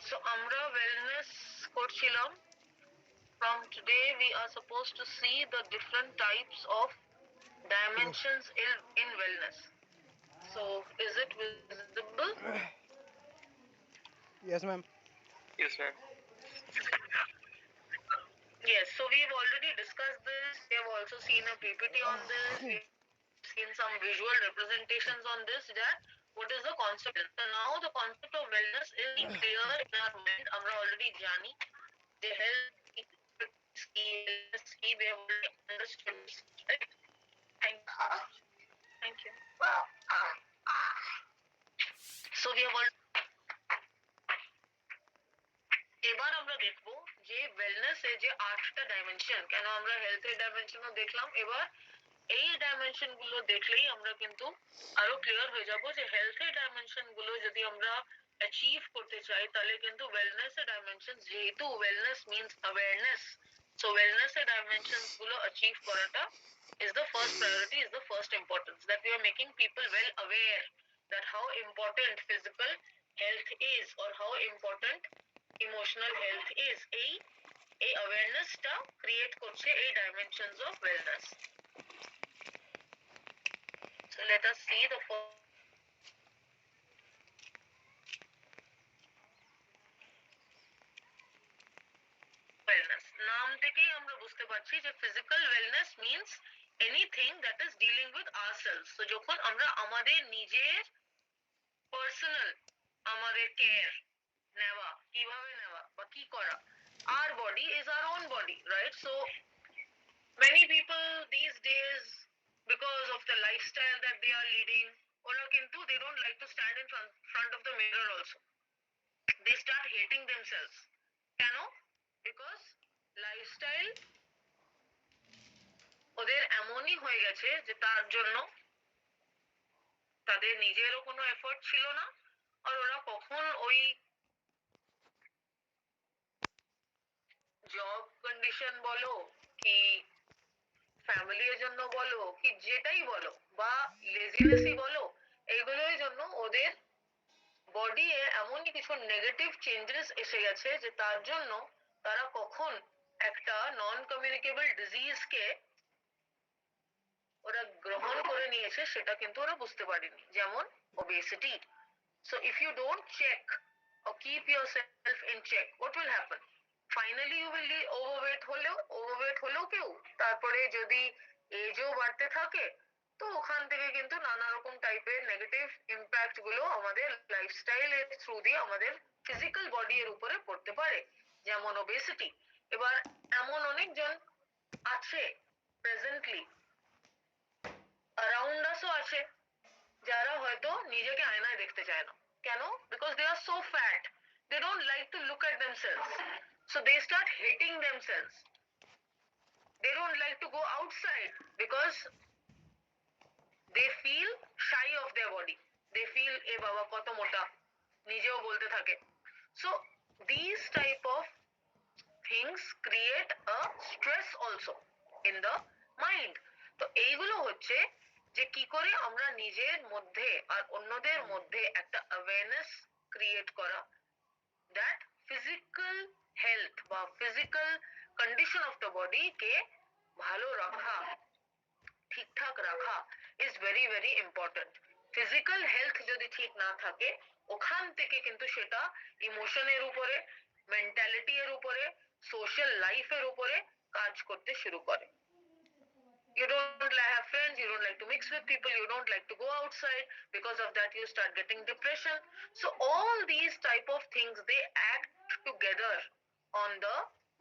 So আমরা wellness করছিলাম. From today we are supposed to see the different types of dimensions in wellness. So is it visible? Yes, ma'am. Yes, ma'am. Yes, so we've already discussed this. We have also seen a PPT on this. We've seen some visual representations on this, that what is the concept. So now the concept of wellness is very clear in our mind. আমরা already জানি যে health কি, fitness কি, wellness কি, we have already understood this, right? Thank you. Thank you. So we have already. এবার আমরা দেখব যে ওয়েলনেস এর যে 8টা ডাইমেনশন, কেন আমরা হেলথের ডাইমেনশনও দেখলাম, এবার এই ডাইমেনশন গুলো দেখলেই আমরা কিন্তু আরো ক্লিয়ার হয়ে যাব যে হেলথের ডাইমেনশন গুলো যদি আমরা অ্যাচিভ করতে চাই তাহলে কিন্তু ওয়েলনেস এর ডাইমেনশন, যেহেতু wellness means awareness, so wellness এর ডাইমেনশনস গুলো অ্যাচিভ করাটা is the first priority, is the first importance, that we are making people well aware that how important physical health is or how important emotional health is. এই অ্যাওয়ারনেসটা create করছে এই dimensions of wellness. So let us see the first. Wellness নাম থেকেই আমরা বুঝতে পারছি যে physical wellness means anything that is dealing with ourselves. তো যখন আমরা আমাদের নিজের পার্সোনাল আমাদের কেয়ার নেওয়া, কিভাবে নেওয়া বা কি করা, our body is our own body, right? So many people these days, because of the lifestyle that they are leading, ওরা কিন্তু they don't like to stand in front of the mirror also. They start hating themselves. কেন? Because lifestyle ওদের এমনই হয়ে গেছে যে তার জন্য তাদের নিজেরও কোনো এফোর্ট ছিল না, আর ওরা কখন ওই জব কন্ডিশন বলো কি ফ্যামিলির জন্য বলো কি যেটাই বলো বা লেজিনেসই বলো, এইগুলোর জন্য ওদের বডি এ এমনই কিছু নেগেটিভ চেঞ্জেস এসে গেছে যে তার জন্য তারা কখন একটা নন কমিউনিকেবল ডিজিজকে ওরা গ্রহণ করে নিয়েছে সেটা কিন্তু ওরা বুঝতে পারেনি, যেমন obesity. So if you don't check or keep yourself in check, what will happen? Finally you will be overweight হলেও কেউ, তারপরে যদি এজও বাড়তে থাকে, তো ওখান থেকে কিন্তু নানা রকম টাইপের নেগেটিভ ইম্প্যাক্ট গুলো আমাদের লাইফস্টাইল এর থ্রু দিয়ে আমাদের ফিজিক্যাল বডি এর উপরে পড়তে পারে, যেমন ওবেসিটি. এবার এমন অনেকজন আছে প্রেজেন্টলি around usও আছে যারা হয়তো নিজেকে আয়নায় দেখতে চায় না. কেন? Because they are so fat, they don't like to look at themselves, so they start hating themselves. They don't like to go outside because they feel shy of their body. They feel এ বাবা কত মোটা, নিজেও বলতে থাকে. So these type of things create a stress also in the mind. তো এইগুলো হচ্ছে যে কি করে আমরা নিজের মধ্যে আর অন্যদের মধ্যে একটা অ্যাওয়ারনেস ক্রিয়েট করা, that physical health বা physical condition of the body কে ভালো রাখা, ঠিকঠাক রাখা is very very important. Physical health যদি ঠিক না থাকে, ওখান থেকে কিন্তু সেটা ইমোশনের উপরে, মেন্টালিটি এর উপরে, সোশ্যাল লাইফের উপরে কাজ করতে শুরু করে. You don't have friends, you don't like to mix with people, you don't like to go outside, because of that you start getting depression. So all these type of things, they act together on the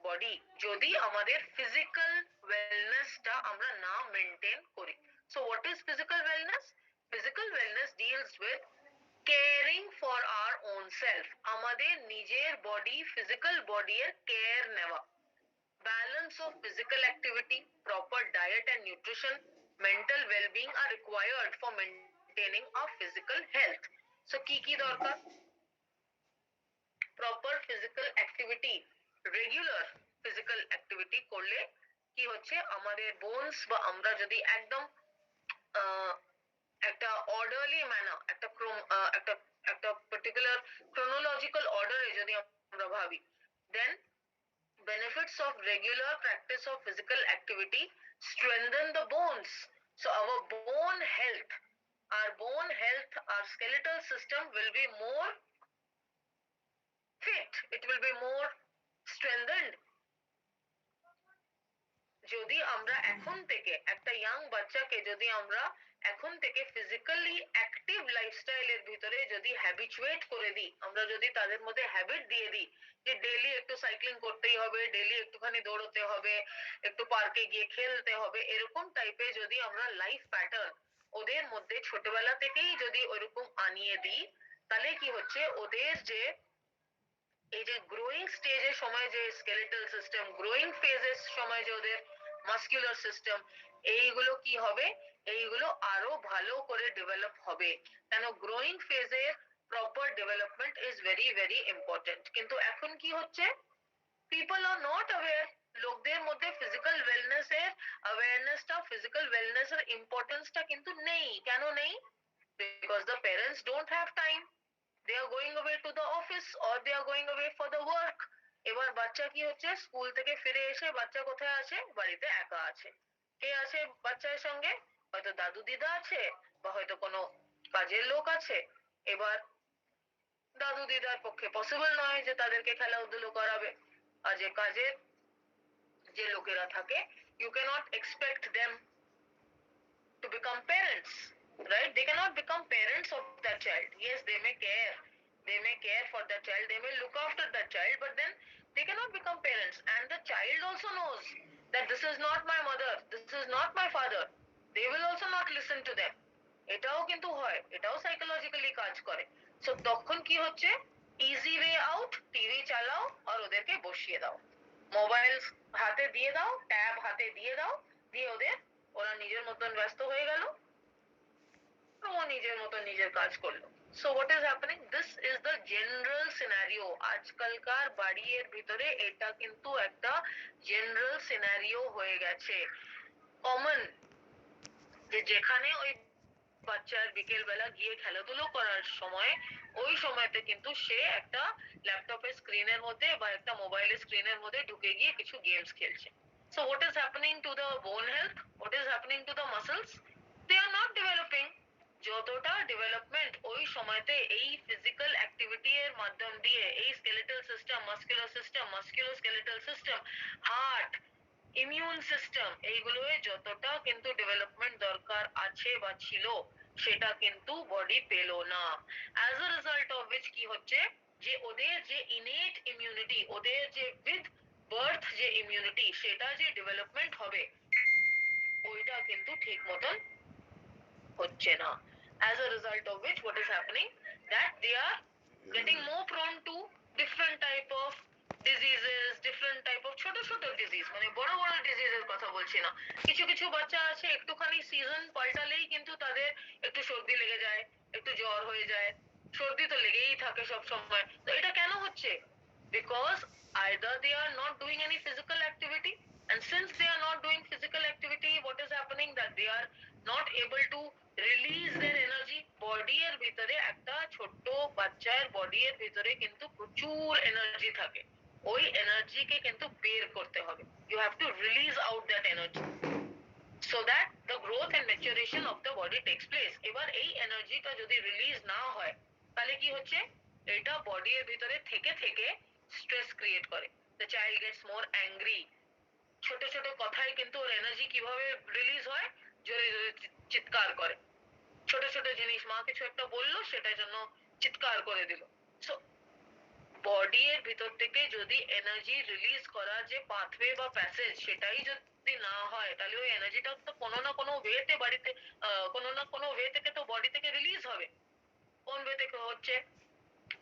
body যদি আমাদের physical wellness টা আমরা না maintain করি. So what is physical wellness? Physical wellness deals with caring for our own self, আমাদের নিজের body, physical body এর care নেওয়া. Balance of physical activity, proper diet and nutrition, mental well-being are required for maintaining our physical health. So কি দরকার? Proper physical activity, regular physical activity করলে কি হচ্ছে, আমাদের বোনস বা আমরা যদি একদম একটা অর্ডারলি ম্যানার, একটা particular chronological order এ যদি আমরা ভাবি, then benefits of regular practice of physical activity strengthen the bones. So our bone health, our skeletal system will be more fit, it will be more strengthened. যদি আমরা এখন থেকে একটা young বাচ্চাকে যদি আমরা এখন থেকে ফিজিক্যালি অ্যাক্টিভ লাইফস্টাইলের ভিতরে যদি হ্যাবিচুয়েট করে দিই, আমরা যদি তাদের মধ্যে হ্যাবিট দিয়ে দিই যে ডেইলি একটু সাইক্লিং করতেই হবে, ডেইলি একটুখানি দৌড়তে হবে, একটু পার্কে গিয়ে খেলতে হবে, এরকম টাইপের যদি আমরা লাইফ প্যাটার্ন ওদের মধ্যে ছোটবেলা থেকেই যদি ওরকম আনিয়ে দিই, তাহলে কি হচ্ছে ওদের যে এই যে গ্রোয়িং স্টেজের সময় যে স্কেলেটাল সিস্টেম, গ্রোয়িং ফেজের সময় যে ওদের মাসকুলার সিস্টেম, এইগুলো কি হবে, এইগুলো আরো ভালো করে ডেভেলপ হবে। কেন গ্রোয়িং ফেজের proper development is very very important. কিন্তু এখন কি হচ্ছে, পিপল আর নট অ্যাওয়্যার, লোকদের মধ্যে ফিজিক্যাল ওয়েলনেস এর অ্যাওয়ারনেসটা, ফিজিক্যাল ওয়েলনেস এর ইম্পর্টেন্সটা কিন্তু নেই। কেন নেই? Because the parents don't have time, they are going away to the office or they are going away for the work. এবার বাচ্চা কি হচ্ছে, স্কুল থেকে ফিরে এসে বাচ্চা কোথায় আছে, বাড়িতে একা আছে। কে আছে বাচ্চার সঙ্গে? হয়তো দাদু দিদা আছে, বা হয়তো কোনো কাজের লোক আছে। এবার দাদু দিদার পক্ষে পসিবল নয় যে তাদেরকে খেলাধুলো করাবে, আর যে কাজের যে লোকেরা থাকে, you cannot expect them to become parents, right? They cannot become parents of that child. Yes, they may care for that child, they may look after that child, but then they cannot become parents. And the child also knows that this is not my mother, this is not my father, they will also not listen to them. এটাও কিন্তু হয়, এটাও psychologically কাজ করে। So তখন কি হচ্ছে, easy way out, TV চালাও আর ওদেরকে বসিয়ে দাও, মোবাইল হাতে দিয়ে দাও, ট্যাব হাতে দিয়ে দাও, দিয়ে ওদের, ওরা নিজের মতন ব্যস্ত হয়ে গেল, ও নিজের মতন নিজের কাজ করলো। So what is happening, this is the general scenario. আজকালকার বাড়ির ভিতরে এটা কিন্তু একটা জেনারেল সিনারিও হয়ে গেছে, কমন, যে যেখানে ওই বাচ্চার বিকেল বেলা গিয়ে খেলাধুলো করার সময়, ওই সময়তে কিন্তু সে একটা ল্যাপটপের স্ক্রিনের মধ্যে বা একটা মোবাইলের স্ক্রিনের মধ্যে ঢুকে গিয়ে কিছু গেমস খেলছে। So what is happening to the bone health? What is happening to the muscles? They are not developing. যতটা ডেভেলপমেন্ট ওই সময়তে এই ফিজিক্যাল অ্যাক্টিভিটি এর মাধ্যম দিয়ে, এই skeletal system, muscular system, musculoskeletal system, heart, immune system, এইগুলোয় যতটা কিন্তু ডেভেলপমেন্ট দরকার আছে বা ছিল, সেটা কিন্তু বডি পেল না। As a result of which কি হচ্ছে, যে ওদের যে ইনেট ইমিউনিটি, ওদের যে উইথ বার্থ যে ইমিউনিটি, সেটা যে ডেভেলপমেন্ট হবে, ওইটা কিন্তু ঠিক মতন হচ্ছে না। As a result of which what is happening, that they are getting more prone to different type of diseases, different type of ছোট ছোট ডিজিজ, মানে বড় বড় ডিজিজের কথা বলছি না। কিছু কিছু বাচ্চা আছে একটুখানি সিজন পাল্টালেই কিন্তু তাদের একটু সর্দি লেগে যায়, একটু জ্বর হয়ে যায়, সর্দি তো লেগেই থাকে সব সময়। তো এটা কেন হচ্ছে? Because either they are not doing any physical activity, and since they are not doing physical activity, what is happening, that they are not able to release their energy. Body এর ভিতরে, একটা ছোট্ট বাচ্চার বডি এর ভিতরে কিন্তু প্রচুর energy থাকে, ওই এনার্জিকে কিন্তু বের করতে হবে। You have to release out that energy, so that the growth and maturation of the body takes place. এবার এই এনার্জিটা যদি রিলিজ না হয়, তাহলে কি হচ্ছে, এটা বডি এর ভিতরে থেকে থেকে স্ট্রেস ক্রিয়েট করে। the child gets more angry, ছোট ছোট কথায় কিন্তু ওর এনার্জি কিভাবে রিলিজ হয়, জোরে জোরে চিৎকার করে, ছোট ছোট জিনিস, মা কিছু একটা বললো সেটার জন্য চিৎকার করে দিল। সো বডি এর ভিতর থেকে যদি এনার্জি রিলিজ করার যে পাথওয়ে বা প্যাসেজ, সেটাই যদি না হয়, তাহলে ওই এনার্জিটা তো কোনো না কোনো ওয়েতে বাড়িতে, কোনো না কোনো ওয়ে থেকে তো বডি থেকে রিলিজ হবে। কোন ওয়ে থেকে হচ্ছে?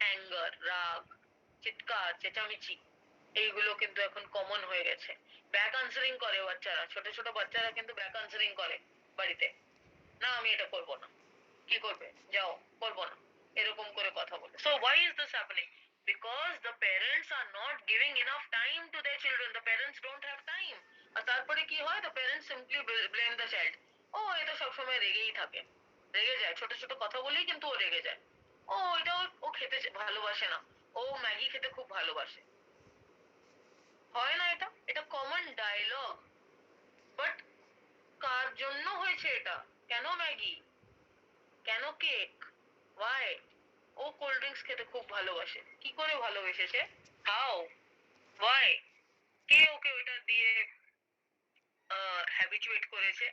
অ্যাঙ্গার, রাগ, চিৎকার, চেঁচামেচি, এইগুলো কিন্তু এখন কমন হয়ে গেছে। ব্যাক আনসারিং করে বাচ্চারা, ছোট ছোট বাচ্চারা কিন্তু ব্যাক আনসারিং করে বাড়িতে, না আমি এটা করবো না। কি করবে? যাও, করবো না, এরকম করে কথা বলে। So why is this happening? Because the parents are not giving enough time to their children. The parents don't have time. আর তারপরে কি হয়? The parents simply blame the child. ও এটা সবসময় রেগেই থাকে, রেগে যায়, ছোট ছোট কথা বলেই কিন্তু ও রেগে যায়। ও এটা ও খেতে ভালোবাসে না, ও ম্যাগি খেতে খুব ভালোবাসে। হয় না এটা? এটা কমন ডায়লগ। বাট কার জন্য হয়েছে এটা? কেন ম্যাগি? কেন কেক? ওয়াই? ও কোল্ড ড্রিঙ্কস খেতে খুব ভালোবাসে। কি করে ভালোবেসেছে? হাউ? ওয়াই? কে ওকে ওইটা দিয়ে হ্যাবিচুয়েট করেছে?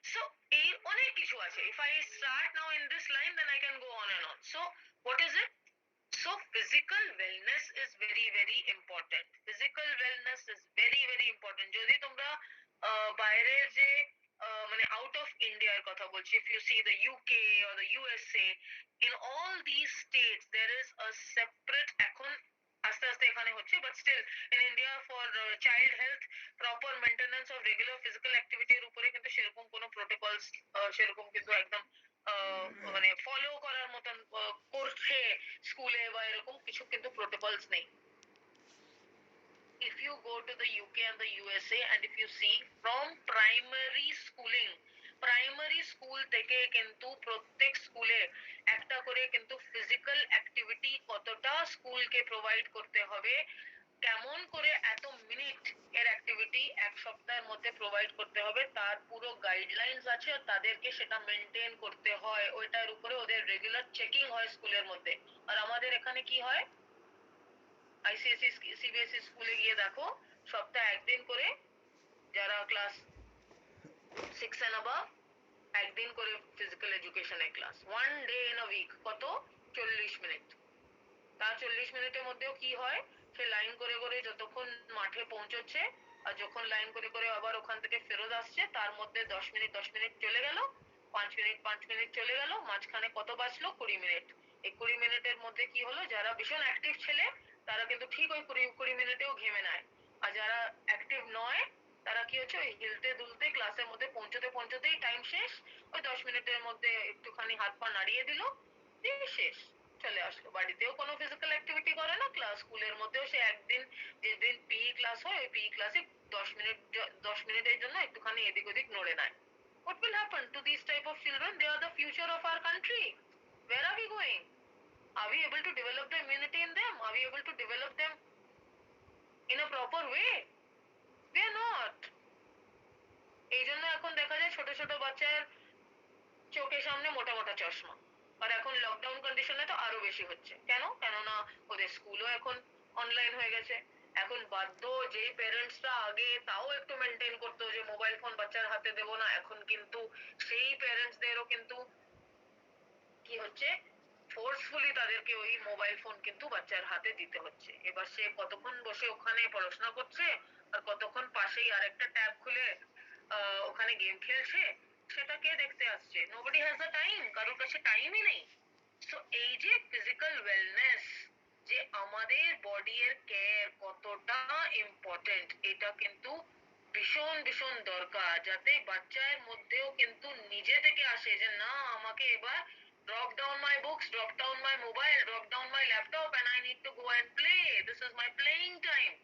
So এই অনেক কিছু আছে। If I start now in this line, then I can go on and on. So what is it? So physical wellness is very very important. Physical wellness is very very important. যদি তোমরা বাইরের যে মানে out of India এর কথা বলছি, if you see the UK or the USA, in all these states there is a separate, এখন আস্তে আস্তে এখানে হচ্ছে, but still in India for child health proper maintenance of regular physical activity এর উপরে কিন্তু সেরকম কোনো protocols সেরকম কিন্তু একদম মানে ফলো করার মতন করছে স্কুলে বা এরকম কিছু কিন্তু প্রোটোকলস নেই। If you go to the UK and the USA and if you see from primary schooling, primary school থেকে কিন্তু প্রত্যেক স্কুলে একটা করে কিন্তু ফিজিক্যাল অ্যাক্টিভিটি কতটা স্কুলকে প্রোভাইড করতে হবে, কেমন করে এত মিনিট এর অ্যাক্টিভিটি এক সপ্তাহের মধ্যে প্রোভাইড করতে হবে, তার পুরো গাইডলাইন্স আছে। আর তাদেরকে সেটা মেনটেন করতে হয়, ওইটার উপরে ওদের রেগুলার চেকিং হয় স্কুলের মধ্যে। আর আমাদের এখানে কি হয়, আইসিএসসি সিবিএসসি স্কুলে গিয়ে দেখো সপ্তাহে একদিন করে যারা ক্লাস 6 and above, একদিন করে ফিজিক্যাল এডুকেশনের class, one day in a week. কত? 40 মিনিট। তার 40 মিনিটের মধ্যেও কি হয়, সে লাইন করে করে যতক্ষণ মাঠে পৌঁছচ্ছে আর যখন লাইন করে করে আবার ওখান থেকে ফেরত আসছে, তার মধ্যে 10 মিনিট 10 মিনিট চলে গেল, 5 মিনিট 5 মিনিট চলে গেল, মাঝখানে কত বাঁচলো? 20 মিনিট। এই 20 মিনিটের মধ্যে কি হলো, যারা ভীষণ অ্যাক্টিভ ছেলে তারা কিন্তু ঠিক ওই 20 মিনিটেও ঘেমে নেয়। আর যারা অ্যাক্টিভ নয় তারা কি হচ্ছে, ওই হিলতে দুলতে ক্লাসের মধ্যে পৌঁছতে পৌঁছতেই টাইম শেষ, ওই 10 মিনিটের মধ্যে একটুখানি হাত পা নাড়িয়ে দিল, দিয়ে শেষ, চলে আসলো। বাড়িতেও কোনো ফিজিক্যাল অ্যাক্টিভিটি করে না, ক্লাস স্কুলের মধ্যেও সে একদিন যেদিন পিই ক্লাস হয় ওই পিই ক্লাসে 10 মিনিট 10 মিনিটের জন্য একটুখানি এদিক ওদিক নড়ে নেয়। What will happen to these type of children? They are the future of our country. Where are we going? Are we able to develop the immunity in them? Are we able to develop them in a proper way? We are not. এই জন্য এখন দেখা যায় ছোট ছোট বাচ্চার চোখের সামনে মোটা মোটা চশমা। আর এখন লকডাউন কন্ডিশনে তো আরো বেশি হচ্ছে। কেন? কেননা ওদের স্কুলও এখন অনলাইন হয়ে গেছে। এখন বাধ্য, যেই প্যারেন্টসরা আগে তাও একটু মেনটেন করতো যে মোবাইল ফোন বাচ্চার হাতে দেবো না, এখন কিন্তু সেই প্যারেন্টসদেরও কিন্তু কি হচ্ছে, ফোর্সফুলি তাদেরকে ওই মোবাইল ফোন কিন্তু বাচ্চার হাতে দিতে হচ্ছে। এবার সে কতক্ষণ বসে ওখানে পড়াশোনা করছে আর কতক্ষণ পাশেই আরেকটা ট্যাব খুলে ওখানে গেম খেলছে, সেটা কে দেখতে আসছে? নোবডি হ্যাজ দ্য টাইম, কারোর কাছে টাইমই নেই। সো এই যে ফিজিক্যাল ওয়েলনেস, যে আমাদের বডি এর কেয়ার কতটা ইম্পর্টেন্ট, এটা কিন্তু ভীষণ ভীষণ দরকার, যাতে বাচ্চার মধ্যেও কিন্তু নিজে থেকে আসে যে না, আমাকে এবার drop down my books, drop down my mobile, drop down my laptop and I need to go and play. This is my playing time.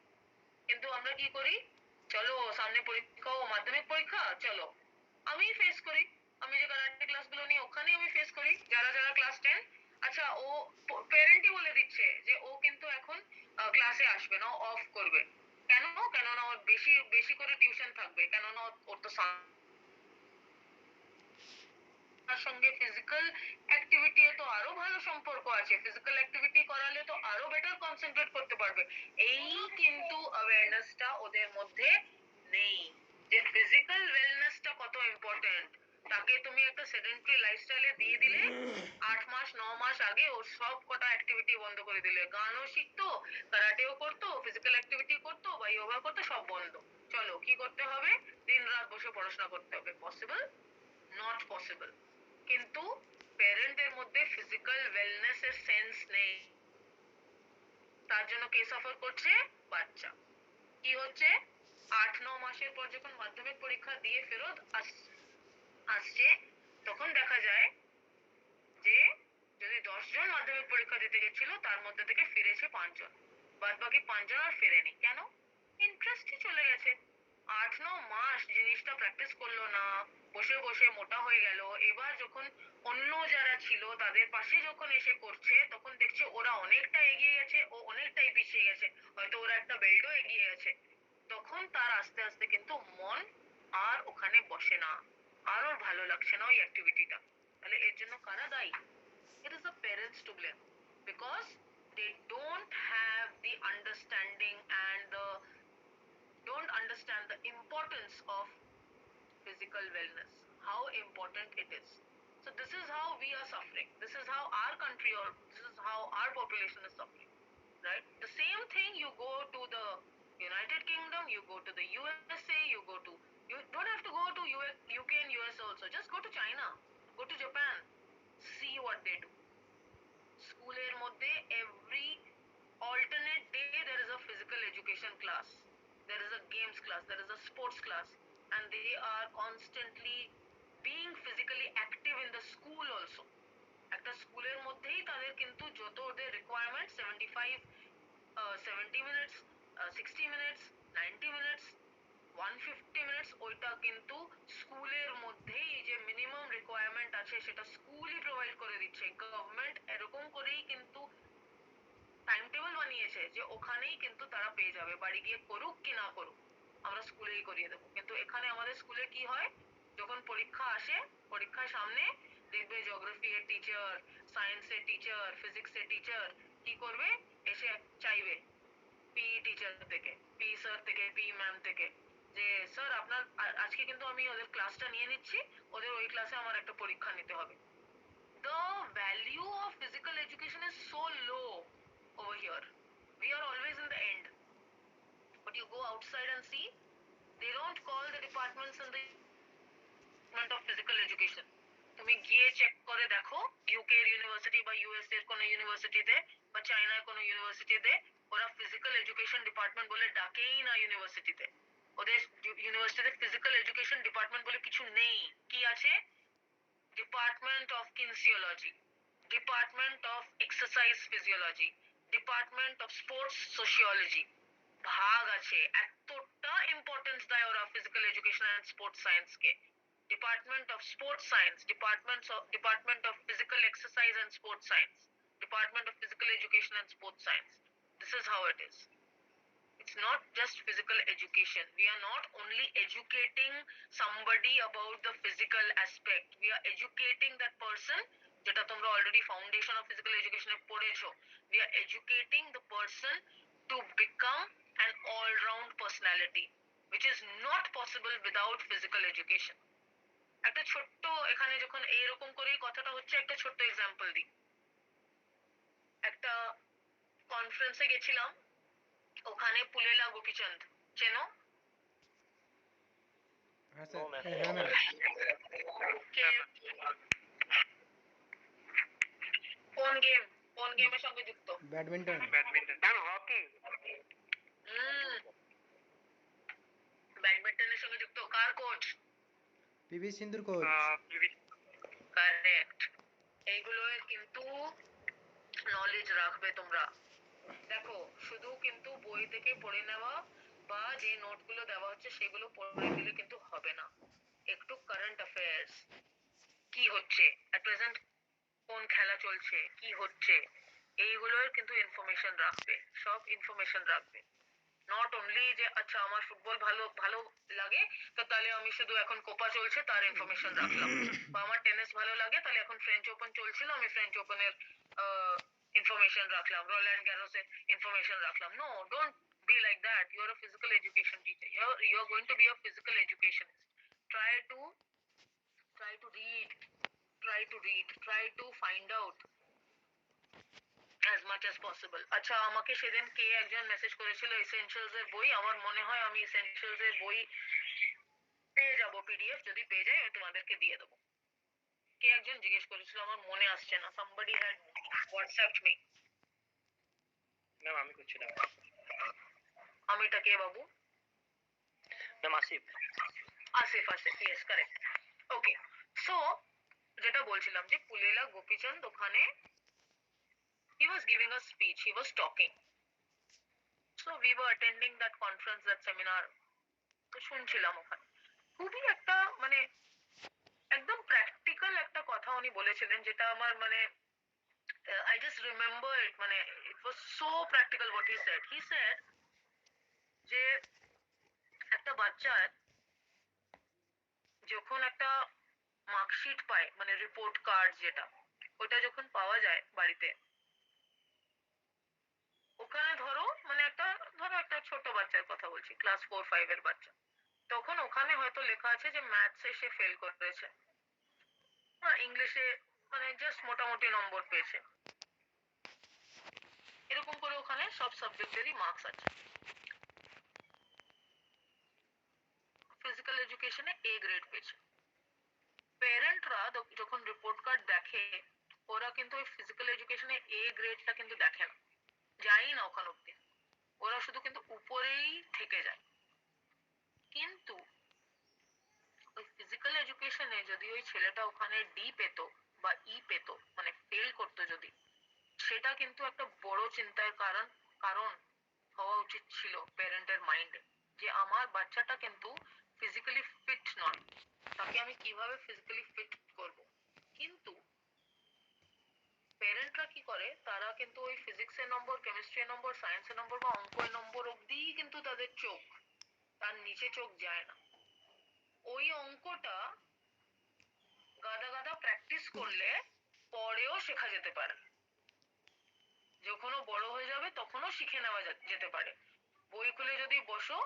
কিন্তু আমরা কি করি, চলো সামনে পরীক্ষা, ও মাধ্যমিক পরীক্ষা, চলো। আমি ফেস করি, আমি যে কারাটে ক্লাসগুলো নিই ওখানেই আমি ফেস করি, যারা যারা ক্লাস 10, আচ্ছা ও প্যারেন্টই বলে দিচ্ছে যে ও কিন্তু এখন ক্লাসে আসবে না, অফ করবে। কেন? কেননা ওর বেশি বেশি করে টিউশন থাকবে, কেননা ওর তো তার সঙ্গে ফিজিক্যাল অ্যাক্টিভিটি তো আরো ভালো সম্পর্ক আছে, ফিজিক্যাল অ্যাক্টিভিটি করালে তো আরো বেটার কনসেন্ট্রেট করতে পারবে। এই কিন্তু অ্যাওয়ারনেসটা ওদের মধ্যে নেই, যে ফিজিক্যাল ওয়েলনেসটা কত ইম্পর্টেন্ট। তাকে তুমি একটা সেডেন্টারি লাইফস্টাইলে দিয়ে দিলে, 8 মাস 9 মাস আগে ওর সব কটা অ্যাক্টিভিটি বন্ধ করে দিলে, গানও শিখতো, কারাটেও করতো, ফিজিক্যাল অ্যাক্টিভিটি করতো বা যোগা করতো, সব বন্ধ। চলো কি করতে হবে, দিন রাত বসে পড়াশোনা করতে হবে। পসিবল? Not possible. কিন্তু প্যারেন্টদের মধ্যে ফিজিক্যাল ওয়েলনেস এর সেন্স নেই, তার জন্য কে সাফার করছে? বাচ্চা। কি হচ্ছে, 8 9 মাসের পর যখন মাধ্যমিক পরীক্ষা দিয়ে ফেরত আসছে, তখন দেখা যায় যে যদি 10 জন মাধ্যমিক পরীক্ষা দিতে গেছিল তার মধ্যে থেকে ফিরেছে 5 জন, বাদ বাকি 5 জন আর ফেরেনি। কেন? ইন্টারেস্টই চলে গেছে। 8 9 মাস জিনিসটা প্র্যাকটিস করলো না, বসে বসে মোটা হয়ে গেল। এবার যখন অন্য যারা ছিল তাদের পাশে যখন এসে করছে তখন দেখছে ওরা অনেকটা এগিয়ে গেছে, ও অনেকটাই পিছিয়ে গেছে, হয়তো ওরা একটা বেল্টও এগিয়ে গেছে। তখন তার আস্তে আস্তে কিন্তু মন আর ওখানে বসে না, আর ওর ভালো লাগছে না ওই অ্যাক্টিভিটিটা। তাহলে এর জন্য কারা দায়ী? It is the parents to blame, because they don't have the understanding and the don't understand the importance of physical wellness, how important it is. So this is how we are suffering. This is how our country, or this is how our population is suffering, right? The same thing, you go to the United Kingdom, you go to the USA, you don't have to go to UK and US also. Just go to China, go to Japan, see what they do. স্কুলের মধ্যে every alternate day there is a physical education class, there is a games class, there is a sports class, and they are constantly being physically active in the school also. একটা স্কুলের মধ্যেই তাদের কিন্তু যত ওদের requirement 75 70 minutes 60 minutes 90 minutes 150 minutes, ওইটা কিন্তু স্কুলের মধ্যেই যে মিনিমাম রিকোয়ারমেন্ট আছে সেটা স্কুলই প্রোভাইড করে দিচ্ছে। গভর্নমেন্ট এরকম করেই কিন্তু টাইম টেবিল বানিয়েছে যে ওখানেই কিন্তু তারা পেয়ে যাবে, বাড়ি গিয়ে করুক কি না করুক আমরা স্কুলেই করিয়ে দেবো। কিন্তু এখানে আমাদের স্কুলে কি হয়, যখন পরীক্ষা আসে পরীক্ষার সামনে দেখবে জিওগ্রাফি এর টিচার, সায়েন্স এর টিচার, ফিজিক্স এর টিচার কি করবে, এসে চাইবে পি টিচার থেকে, পি স্যার থেকে, পি ম্যাম থেকে যে স্যার আপনার আজকে কিন্তু আমি ওদের ক্লাসটা নিয়ে নিচ্ছি, ওদের ওই ক্লাসে আমার একটা পরীক্ষা নিতে হবে। The value of physical education is so low over here. We are always in the end. But you go outside and see, they don't call the departments in the department of physical education. তুমি গিয়ে check করে দেখো UK এর university বা US এর কোনো ইউনিভার্সিটিতে বা চায়নার কোনো ইউনিভার্সিটিতে ওরা ফিজিক্যাল এডুকেশন ডিপার্টমেন্ট বলে ডাকেই না ইউনিভার্সিটিতে। ওদের ইউনিভার্সিটিতে ফিজিক্যাল এডুকেশন ডিপার্টমেন্ট বলে কিছু নেই। কি আছে? Department of kinesiology, department of exercise physiology, department of sports sociology, ভাগ আছে। এতটা ইম্পর্টেন্স দেয় ওরা physical education and sports science কে। Department of sports science, department of physical exercise and sports science, department of physical education and sports science. This is how it is. It's not just physical education. We are not only educating somebody about the physical aspect. We are educating that person, যেটা তোমরা already foundation of physical education এ পড়েছো। We are educating the person to become an all-round personality, which is not possible without physical education. একটা ছোট্ট এখানে যখন এইরকম করেই কথাটা হচ্ছে, একটা ছোট্ট এক্সাম্পল দিই। একটা কনফারেন্সে গেছিলাম, ওখানে পুলেলা গোপীচন্দ চেনো? হ্যাঁ স্যার, হ্যাঁ ম্যাম। কে কোন গেম, কোন গেমের সঙ্গে যুক্ত? ব্যাডমিন্টন। হকি। ব্যাডমিন্টনের সঙ্গে যুক্ত। কার কোচ? পিভি সিন্ধুর কোচ। কারেক্ট। এইগুলো কিন্তু নলেজ রাখবে তোমরা। দেখো শুধু কিন্তু বই থেকে পড়ে নেওয়া বা যে নোটগুলো দেওয়া হচ্ছে সেগুলো পড়ে দিলে কিন্তু হবে না। একটু কারেন্ট অ্যাফেয়ার্স, কি হচ্ছে এট প্রেজেন্ট, কোন খেলা চলছে, কি হচ্ছে, এইগুলোর কিন্তু ইনফরমেশন রাখবে, সব ইনফরমেশন রাখবে। নট অনলি যে আচ্ছা আমার ফুটবল ভালো ভালো লাগে তো তাহলে আমি শুধু এখন কোপা চলছে তার ইনফরমেশন রাখলাম, বা আমার টেনিস ভালো লাগে তাহলে এখন ফ্রেঞ্চ ওপেন চলছিল আমি ফ্রেঞ্চ ওপেনের ইনফরমেশন রাখলাম, রোল্যান্ড গ্যারোসের ইনফরমেশন রাখলাম। No, don't be like that. You are a physical education teacher. You are going to be a physical educationist. Try to read, try to find out as much as possible. আচ্ছা আমাকে সেদিন কে একজন message করেছিল essentials এর বই, আমার মনে হয় আমি এসেনশিয়ালস এর বই পেয়ে যাব পিডিএফ, যদি পেয়ে যাই আমি তোমাদেরকে দিয়ে দেবো। কে একজন জিজ্ঞেস করেছিল, আমার মনে আসছে না, somebody had whatsapped me. Ma'am আমি করছিলাম। আমিটা কে বাবু? Ma'am Asif. Asif, Asif, yes correct. Okay, so যেটা বলছিলাম যে পুলেলা গোপীচন্দ ওখানে he was giving a speech, he was talking. So we were attending that conference, that seminar. তো শুনছিলাম ওখানে খুবই একটা মানে উনি বলেছিলেন, যেটা আমার মানে I just remember it, মানে it was so practical what he said. He said যে একটা বাচ্চার যখন একটা মার্কশিট পায়, মানে রিপোর্ট কার্ড যেটা, ওটা যখন পাওয়া যায় বাড়িতে, ওখানে ধরো একটা ছোট বাচ্চার কথা বলছি, ক্লাস 4-5 এর বাচ্চা, তখন ওখানে হয়তো লেখা আছে যে ম্যাথসে সে ফেল করেছে, ইংলিশে মানে জাস্ট মোটামুটি নম্বর পেয়েছে, এরকম করে ওখানে সব সাবজেক্টেরই মার্কস আছে। ফিজিক্যাল এডুকেশনে এ গ্রেড পেয়েছে। প্যারেন্টরা যখন রিপোর্ট কার্ড দেখে, ওরা কিন্তু ওই ফিজিক্যাল এডুকেশনে এ গ্রেডটা কিন্তু দেখে না, যাই না ওখান অব্দি, ওরা শুধু কিন্তু উপরেই থেকে যায়। কিন্তু ওই ফিজিক্যাল এডুকেশনে যদি ওই ছেলেটা ওখানে ডি পেতো বা ই পেতো, মানে ফেল করতো যদি, সেটা কিন্তু একটা বড় চিন্তার কারণ হওয়া উচিত ছিল প্যারেন্টের মাইন্ডে, যে আমার বাচ্চাটা কিন্তু ফিজিক্যালি ফিট নয়, তাকে আমি কিভাবে ফিজিক্যালি ফিট করব। কিন্তু প্যারেন্টরা কি করে, তারা কিন্তু ওই ফিজিক্সের নম্বর, কেমিস্ট্রির নম্বর, সায়েন্সের নম্বর বা অঙ্কের নম্বর অব্দি কিন্তু তাদের চোখ, তার নিচে চোখ যায় না। ওই অঙ্কটা গাদা গাদা প্র্যাকটিস করলে পরেও শেখা যেতে পারে, যখনও বড় হয়ে যাবে তখনও শিখে নেওয়া যেতে পারে। বই খুলে যদি বসো,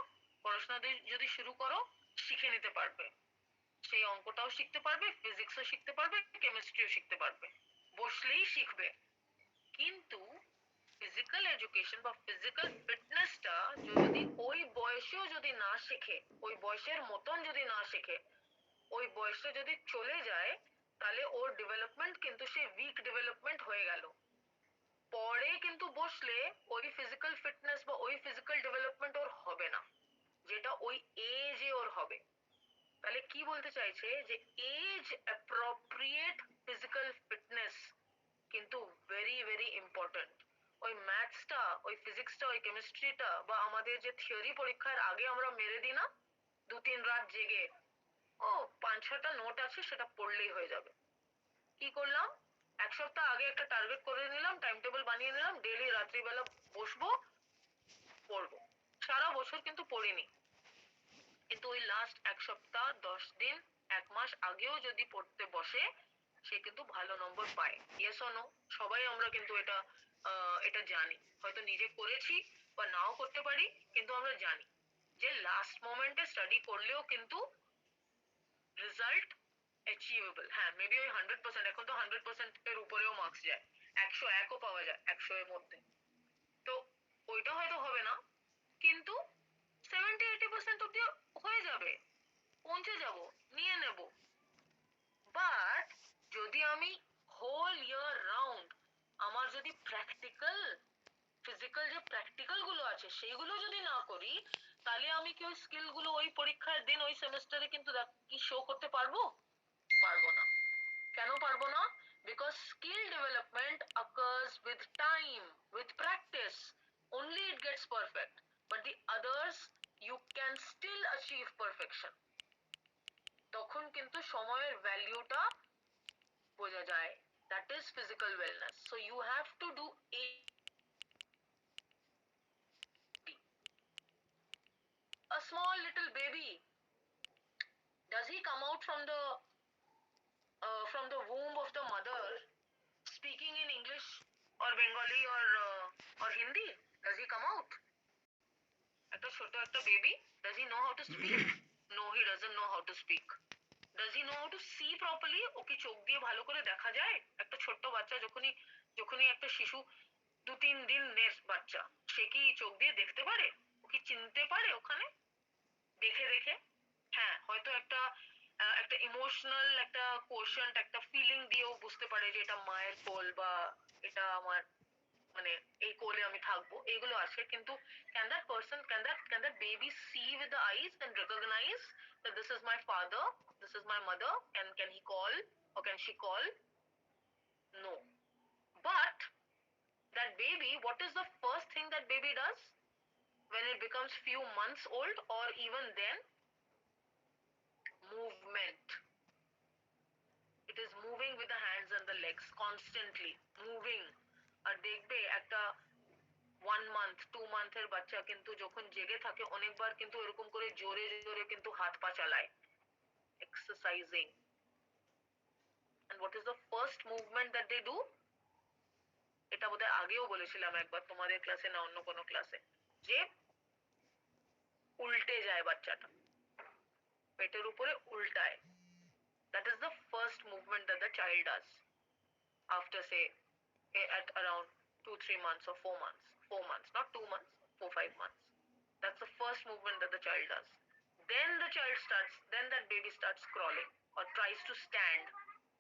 পড়াশোনা যদি শুরু করো, শিখে নিতে পারবে, সেই অঙ্কটাও শিখতে পারবে, ফিজিক্সও শিখতে পারবে, কেমিস্ট্রিও শিখতে পারবে, বসলেই শিখবে। কিন্তু ফিজিক্যাল এডুকেশন বা ফিজিক্যাল ফিটনেসটা যদি ওই বয়সেও যদি না শেখে, ওই বয়সের মতন যদি না শেখে, ওই বয়সটা যদি চলে যায়, তাহলে ওর ডেভেলপমেন্ট কিন্তু সে উইক ডেভেলপমেন্ট হয়ে গেল। পরে কিন্তু বসলে ওই ফিজিক্যাল ফিটনেস বা ওই ফিজিক্যাল ডেভেলপমেন্ট ওর হবে না, যেটা ওই এজে ওর হবে। তাহলে কি বলতে চাইছে, যে এজ অ্যাপ্রোপ্রিয়েট ফিজিক্যাল ফিটনেস কিন্তু ভেরি ভেরি ইম্পর্টেন্ট। ওই ম্যাথসটা, ওই ফিজিক্সটা, ওই কেমিস্ট্রিটা বা আমাদের যে থিওরি পরীক্ষার আগে আমরা মেরে দিই না 2-3 রাত জেগে, ও 5-6টা নোট আছে সেটা পড়লেই হয়ে যাবে। কি করলাম, এক সপ্তাহ আগে একটা টার্গেট করে নিলাম, টাইম টেবিল বানিয়ে নিলাম, ডেইলি রাত্রিবেলা বসবো, পড়বো। সারা বছর কিন্তু পড়িনি, কিন্তু ওই লাস্ট এক সপ্তাহ, 10 দিন, 1 মাস আগেও যদি পড়তে বসে, সে কিন্তু ভালো নম্বর পায়। Yes or no? সবাই আমরা কিন্তু এটা জানি, হয়তো নিজে করেছি বা নাও করতে পারি, কিন্তু আমরা জানি যে লাস্ট মোমেন্টে স্টাডি করলেও কিন্তু রেজাল্ট অ্যাচিভেবল। হ্যাঁ, মেবি ওই 100%, এখন তো 100% এর উপরেও মার্কস যায়, 101ও পাওয়া যায় 100 এর মধ্যে। তো ওইটা হয়তো হবে না, কিন্তু 70-80% অব্দি হয়ে যাবে, পৌঁছে যাব, নিয়ে নেব। বাট যদি আমি হোল ইয়ার রাউন্ড আমার যদি প্র্যাকটিক্যাল, ফিজিক্যাল যে প্র্যাকটিক্যাল গুলো আছে সেইগুলো যদি না করি, তাহলে আমি কি ওই স্কিল গুলো ওই পরীক্ষার দিন, ওই সেমেস্টারে কিন্তু কি শো করতে পারবো? পারবো না। কেন পারবো না? Because skill development occurs with time, with practice, only it gets perfect, but the others you can still achieve perfection. তখন কিন্তু সময়ের ভ্যালুটা বোঝা যায়। That is physical wellness. So you have to do 80. A small little baby, does he come out from the womb of the mother speaking in English or Bengali or Hindi? Does he come out? একটা ছোট একটা baby, does he know how to speak? No, he doesn't know how to speak. Does he know how to see properly? ও কি চোখ দিয়ে ভালো করে দেখা যায়? একটা ছোট্ট বাচ্চা যখনই একটা শিশু 2-3 দিনের বাচ্চা, সে কি চোখ দিয়ে দেখতে পারে? ও কি চিনতে পারে ওখানে দেখে দেখে? হ্যাঁ, হয়তো একটা ইমোশনাল একটা কোশেন্ট, একটা ফিলিং দিয়েও বুঝতে পারে যে এটা মায়ের কোল বা এটা আমার, মানে এই কোলে আমি থাকবো, এগুলো আছে। কিন্তু can that baby see with the eyes and recognize that this is my father, this is my mother, and can he call or can she call? No. But that baby, what is the first thing that baby does when it becomes few months old or even then? Movement. It is moving with the hands and the legs, constantly moving. আর দেখবে একটা 1 month 2 month এর বাচ্চা কিন্তু যখন জেগে থাকে অনেকবার কিন্তু এরকম করে জোরে জোরে কিন্তু হাত পা চালায়, exercising. And what is the first movement that they do? এটা বোধহয় আগেও বলেছিলাম একবার তোমাদের ক্লাসে না অন্য কোনো ক্লাসে, যে উল্টে যায় বাচ্চাটা, পেটের উপরে উল্টায়. That is the first movement that the child does after say at around 2-3 months or 4 months. 4 months, not 2 months, 4-5 months. That's the first movement that the child does. Then that baby starts crawling or tries to stand.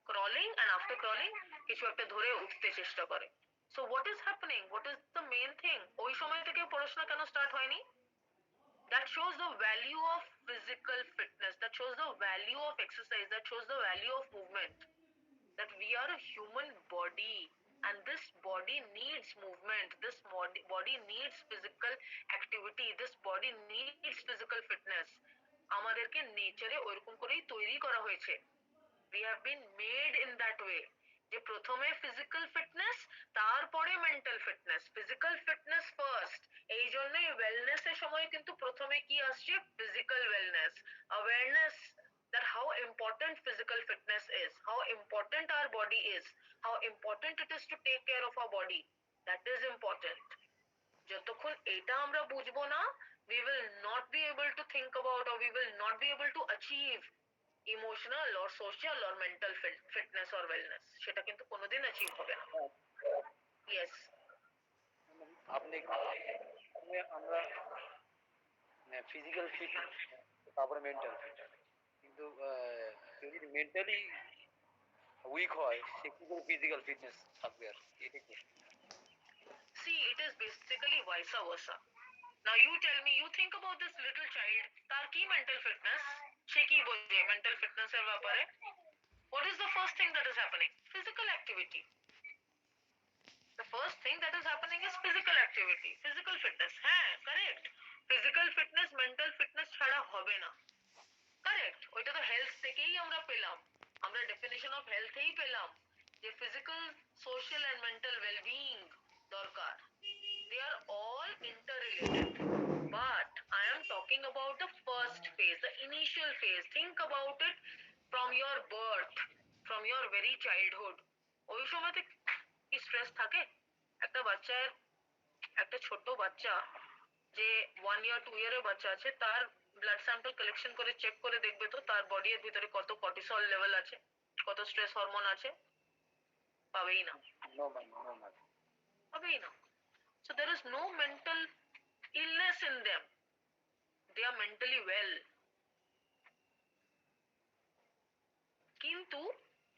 Crawling, and after crawling, কিছু একটা ধরে উঠতে চেষ্টা করে. So what is happening? What is the main thing? ওই সময় থেকে পড়াশোনা কেন স্টার্ট হয়নি? That shows the value of physical fitness, that shows the value of exercise, that shows the value of movement. That we are a human body and this body needs movement, this body needs physical activity, this body needs physical fitness. আমাদেরকে নেচারে ওরকম করেই তৈরি করা হয়েছে. We have been made in that way. যে প্রথমে physical fitness, তারপরে mental fitness. Physical fitness first. এই জন্যই wellness এর সময় কিন্তু প্রথমে কি আসছে? Physical wellness. Awareness that how important physical fitness is, how important our body is, how important it is to take care of our body. That is important. যতক্ষণ এটা আমরা বুঝবো না, we will not be able to think about or we will not be able to achieve emotional or social or mental fitness or wellness. সেটা কিন্তু কোনোদিন achieve হবে না. Yes. আপনি আমরা ফিজিক্যাল ফিট, তারপরে মেন্টাল ফিট, কিন্তু যদি মেন্টালি উইক হয় সে কি করে ফিজিক্যাল ফিটনেস থাকবে? আর এটা কি? See, it is basically vice versa. Now you tell me, you think about this little child, তার কি mental fitness? সে কি বোঝে mental fitness এর ব্যাপারে? What is the first thing that is happening? Physical activity. The first thing that is happening is physical activity, physical fitness. হ্যাঁ, correct. Physical fitness, mental fitness ছাড়া হবে না. Correct. ওইটা তো হেলথ থেকেই আমরা পেলাম. আমরা ডেফিনিশন অফ হেলথেই পেলাম যে physical, social and mental well-being দরকার. They are all interrelated. But I am talking about the first phase, the initial phase. Think about it from your birth, from your very childhood. ওই সময়তে কি stress থাকে? একটা বাচ্চার, একটা ছোট বাচ্চা যে 1 year 2 year এর বাচ্চা আছে, তার ব্লাড স্যাম্পল কালেকশন করে চেক করে দেখবে তো তার বডির ভিতরে কত কর্টিসল লেভেল আছে, কত স্ট্রেস হরমোন আছে? পাবেই না. পাবেই না. So there is no mental illness in them. They are mentally well. কিন্তু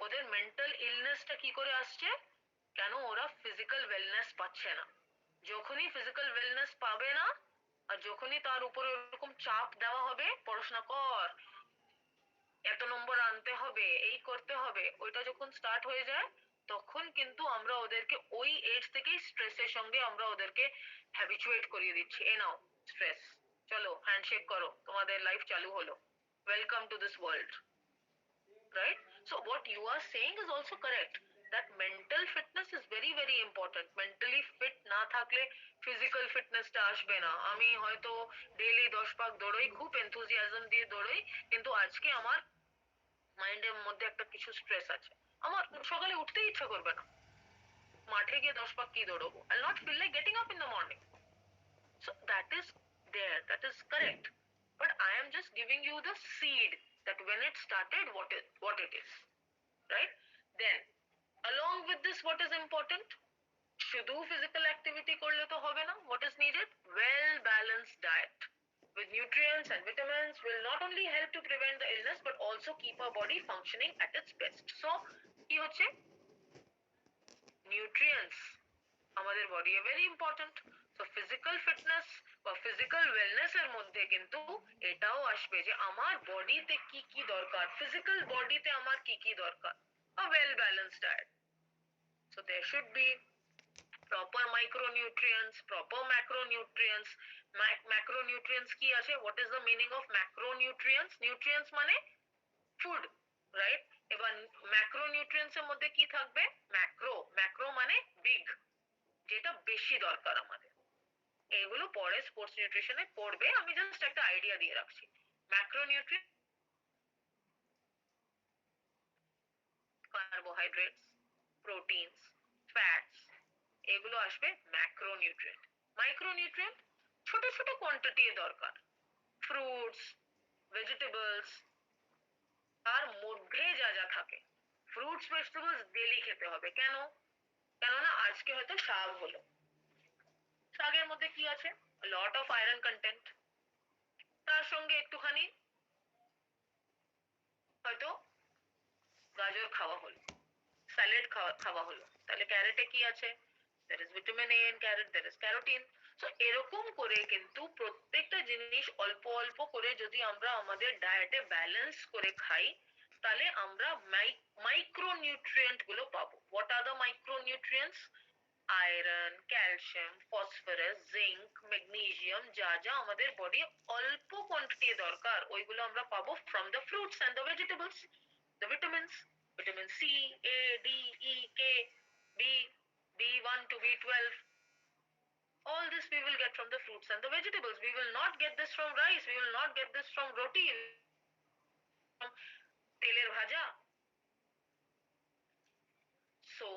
ওদের মেন্টাল ইলনেসটা কি করে আসছে? কেন ওরা ফিজিক্যাল ওয়েলনেস পাচ্ছে না. যখনই ফিজিক্যাল ওয়েলনেস পাবে না আর যখনই তার উপরে এরকম চাপ দেওয়া হবে, পড়াশোনা কর, এত নম্বর আনতে হবে, এই করতে হবে, ওইটা যখন স্টার্ট হয়ে যায় তখন কিন্তু আমরা ওদেরকে ওই এজ থেকেই স্ট্রেসের সঙ্গে আমরা ওদেরকে হ্যাবিচুয়েট করিয়ে দিচ্ছি. এ নাও স্ট্রেস, চলো হ্যান্ডশেক করো, তোমাদের লাইফ চালু হলো, welcome to this world. Right? So what you are saying is also correct. That mental fitness is very very important. Mentally fit না থাকলে physical fitness টা আসবে না. আমি হয়তো ডেইলি 10 পাক দৌড়ই, খুব enthusiasm দিয়ে দৌড়ই, কিন্তু আজকে আমার মাইন্ডের মধ্যে একটা কিছু স্ট্রেস আছে, আমার সকালে উঠতেই ইচ্ছা করবে না, মাঠে গিয়ে 10 পাক কি দৌড়বো, I'll not feel like getting up in the morning. So that is there, that is correct. But I am just giving you the seed that when it started, what it is. Right? Then, along with this, what is important? শুধু physical activity করলে তো হবে না. What is needed? Well balanced diet with nutrients and vitamins will not only help to prevent the illness but also keep our body functioning at its best. So, কি হচ্ছে? Nutrients আমাদের body a very important. So physical fitness বা physical wellness এর মধ্যে কিন্তু এটাও আসবে যে আমার বডিতে কি কি দরকার, ফিজিক্যাল বডিতে আমার কি কি দরকার. A well balanced diet. So there should be proper micronutrients, proper macronutrients. Macronutrients কি আছে? What is the meaning of macronutrients? Nutrients মানে food, right? এবার ম্যাক্রোনিউট্রিয়েন্টস এর মধ্যে কি থাকবে? ম্যাক্রো মানে বিগ, যেটা বেশি দরকার আমাদের। এগুলো পরে স্পোর্টস নিউট্রিশনে পড়বে, আমি জাস্ট একটা আইডিয়া দিয়ে রাখছি। ম্যাক্রোনিউট্রিয়েন্ট, কার্বোহাইড্রেটস, প্রোটিনস, ফ্যাটস, এগুলো আসবে ম্যাক্রোনিউট্রিয়েন্ট। মাইক্রোনিউট্রিয়েন্ট ছোট ছোট কোয়ান্টিটি দরকার, ফ্রুটস, ভেজিটেবলস, তার মধ্যে যা যা থাকে। ফ্রুটস ভেজিটেবলস ডেলি খেতে হবে। কেন? কেননা আজকে হয়তো শাক হলো, শাকের মধ্যে কি আছে? Lot of iron content. তার সঙ্গে একটুখানি হয়তো গাজর খাওয়া হলো, স্যালাড খাওয়া হলো, তাহলে ক্যারেটে কি আছে? there is vitamin A in carrot, there is carotene. so এরকম করে কিন্তু প্রত্যেকটা জিনিস অল্প অল্প করে যদি আমরা আমাদের ডায়েটে ব্যালেন্স করে খাই, তাহলে আমরা মাইক্রোনিউট্রিয়েন্ট গুলো পাবো। what are the micronutrients? Iron, calcium, phosphorus, zinc, magnesium, যা যা আমাদের বডি অল্প কোয়ান্টিটি দরকার, ওইগুলো আমরা পাবো from the fruits and the vegetables. The vitamins, vitamin C, A, D, E, K, B, B1 to B12, all this we will get from the fruits and the vegetables. We will not get this from rice, we will not get this from roti, from তেলের ভাজা। So,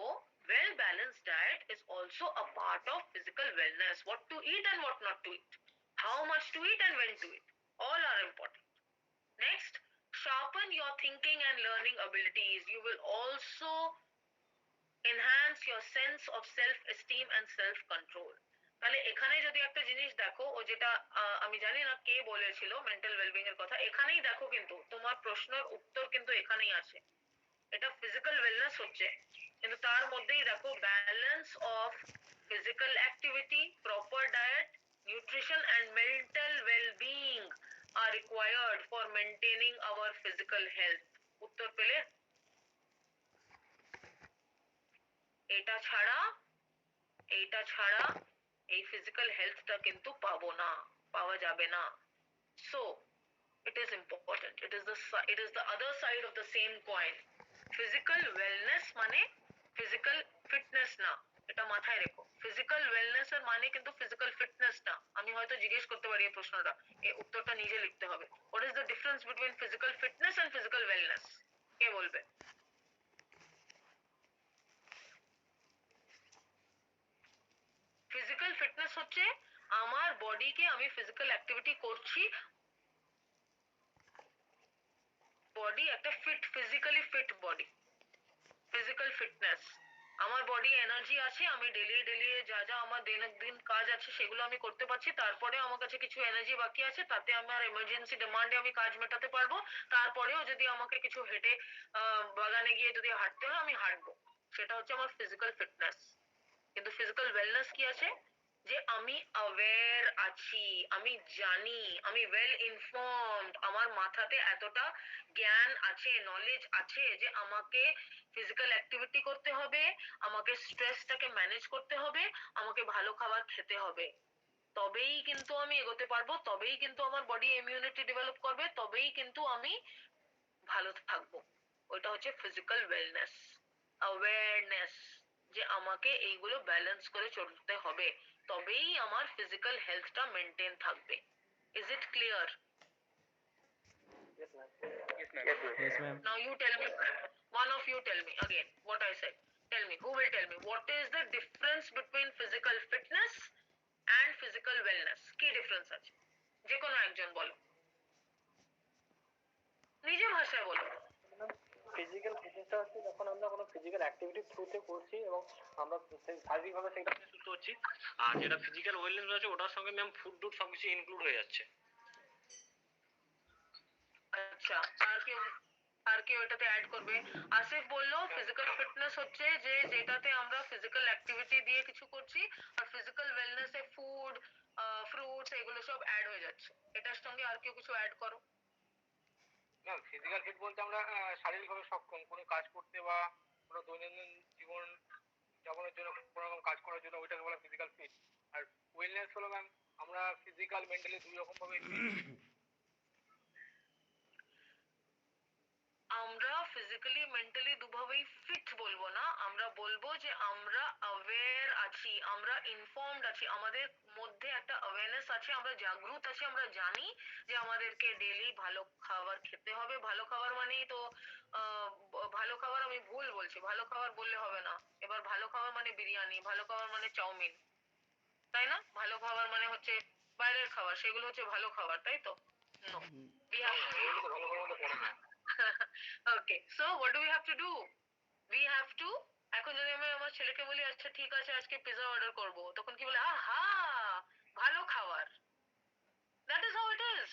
well balanced diet is also a part of physical wellness. What to eat and what not to eat, how much to eat and when to eat, all are important. Next, sharpen your thinking and learning abilities. You will also enhance your sense of self esteem and self control. তাহলে এখানে যদি একটা জিনিস দেখো, ও যেটা আমি জানি না কে বলেছিল মেন্টাল ওয়েলবিং এর কথা, এখানেই দেখো কিন্তু তোমার প্রশ্নের উত্তর কিন্তু এখানেই আছে। এটা ফিজিক্যাল ওয়েলনেস হচ্ছে, কিন্তু তার মধ্যেই দেখো balance of physical activity, proper diet, nutrition and mental well-being are required for maintaining our physical health. উত্তর পেলে? এটা ছাড়া এই ফিজিক্যাল হেলথটা কিন্তু পাবো না, পাওয়া যাবে না। So it is important, it is the other side of the same coin. Physical wellness মানে ফিজিক্যাল ফিটনেস না, এটা মাথায় রেখো। ফিজিক্যাল ওয়েলনেস এর মানে কিন্তু ফিজিক্যাল ফিটনেস না। আমি হয়তো জিজ্ঞেস করতে পারি এই প্রশ্নটা, এই উত্তরটা নিজে লিখতে হবে। What is the difference between physical fitness and physical wellness? কে বলবে? ফিজিক্যাল ফিটনেস হচ্ছে আমার বডিকে আমি ফিজিক্যাল অ্যাক্টিভিটি করছি, বডি একটা fit, physically fit body, physical fitness. আমার বডি এনার্জি আছে, আমি ডেলি ডেলি যা যা আমার দিন কাজ আছে সেগুলো আমি করতে পারছি, তারপরে আমার কাছে কিছু এনার্জি বাকি আছে, তাতে আমার এমার্জেন্সি ডিমান্ডে আমি কাজ মেটাতে পারবো। তারপরেও যদি আমাকে কিছু হেঁটে বাগানে গিয়ে যদি হাঁটতে হয় আমি হাঁটবো, সেটা হচ্ছে আমার ফিজিক্যাল ফিটনেস। কিন্তু ফিজিক্যাল ওয়েলনেস কি আছে? যে আমি অ্যাওয়্যার আছি, আমি জানি, আমি ওয়েল ইনফর্মড, আমার মাথাতে এতটা জ্ঞান আছে, নলেজ আছে যে আমাকে ফিজিক্যাল অ্যাক্টিভিটি করতে হবে, আমাকে স্ট্রেসটাকে ম্যানেজ করতে হবে, আমাকে ভালো খাবার খেতে হবে। তবেই কিন্তু আমি এগোতে পারবো, তবেই কিন্তু আমার বডি ইমিউনিটি ডেভেলপ করবে, তবেই কিন্তু আমি ভালো থাকবো। ওইটা হচ্ছে ফিজিক্যাল ওয়েলনেস, অ্যাওয়ারনেস, যে আমাকে এইগুলো ব্যালেন্স করে চলতে হবে, তবেই আমার ফিজিক্যাল হেলথটা মেনটেন থাকবে। Is it clear? Yes, ma'am. Yes, ma'am. Now you tell me, one of you tell me again what I said. Tell me, who will tell me what is the difference between physical fitness and physical wellness? কি difference আছে? যে কোনো একজন বলো, নিজের ভাষায় বলো। Physical ফিটনেসটা হচ্ছে যখন আমরা কোনো ফিজিক্যাল অ্যাক্টিভিটি থ্রুতে করছি এবং আমরা শারীরিকভাবে সেটা সুস্থ হচ্ছি। আর যেটা ফিজিক্যাল ওয়েলনেস আছে ওটার সঙ্গে ম্যাম ফুড টুড সবকিছু ইনক্লুড হয়ে যাচ্ছে। আচ্ছা, আর কেউ এটাতে অ্যাড করবে? আসিফ বললো ফিজিক্যাল ফিটনেস হচ্ছে যে যেটাতে আমরা ফিজিক্যাল অ্যাক্টিভিটি দিয়ে কিছু করছি, আর ফিজিক্যাল ওয়েলনেস এ ফুড, ফ্রুটস এগুলো সব অ্যাড হয়ে যাচ্ছে। এটার সঙ্গে আর কেউ কিছু অ্যাড করো। ম্যাম ফিজিক্যাল ফিট বলতে আমরা শারীরিকভাবে সক্ষম কোনো কাজ করতে বা কোনো দৈনন্দিন জীবন যাপনের জন্য কোনো রকম কাজ করার জন্য, ওইটাকে বলা ফিজিক্যাল ফিট। আর ওয়েলনেস হলো ম্যাম আমরা ফিজিক্যাল মেন্টালি দুই রকম ভাবে আমরা ফিজিক্যালি মেন্টালি দুভাবেই ফিট বলবো না, আমরা বলবো যে আমরা অ্যাওয়্যার আছি, আমরা ইনফর্মড আছি, আমাদের মধ্যে একটা অ্যাওয়ারনেস আছে, আমরা জাগ্রত আছি, আমরা জানি যে আমাদেরকে ডেইলি ভালো খাবার খেতে হবে। ভালো খাবার মানেই তো ভালো খাবার আমি ভুল বলছি, ভালো খাবার বললে হবে না। এবার ভালো খাবার মানে বিরিয়ানি, ভালো খাবার মানে চাউমিন, তাই না? ভালো খাবার মানে হচ্ছে বাইরের খাবার, সেগুলো হচ্ছে ভালো খাবার, তাই তো? নো, we have to এগুলো তো ভালো করে মতো পড়ে না। okay, so what do we have to do? We have to, এখন যদি আমি আমার ছেলেকে বলি আচ্ছা ঠিক আছে আজকে পিৎজা অর্ডার করব, তখন কি বলে আহা ভালো খাবার। That is how it is,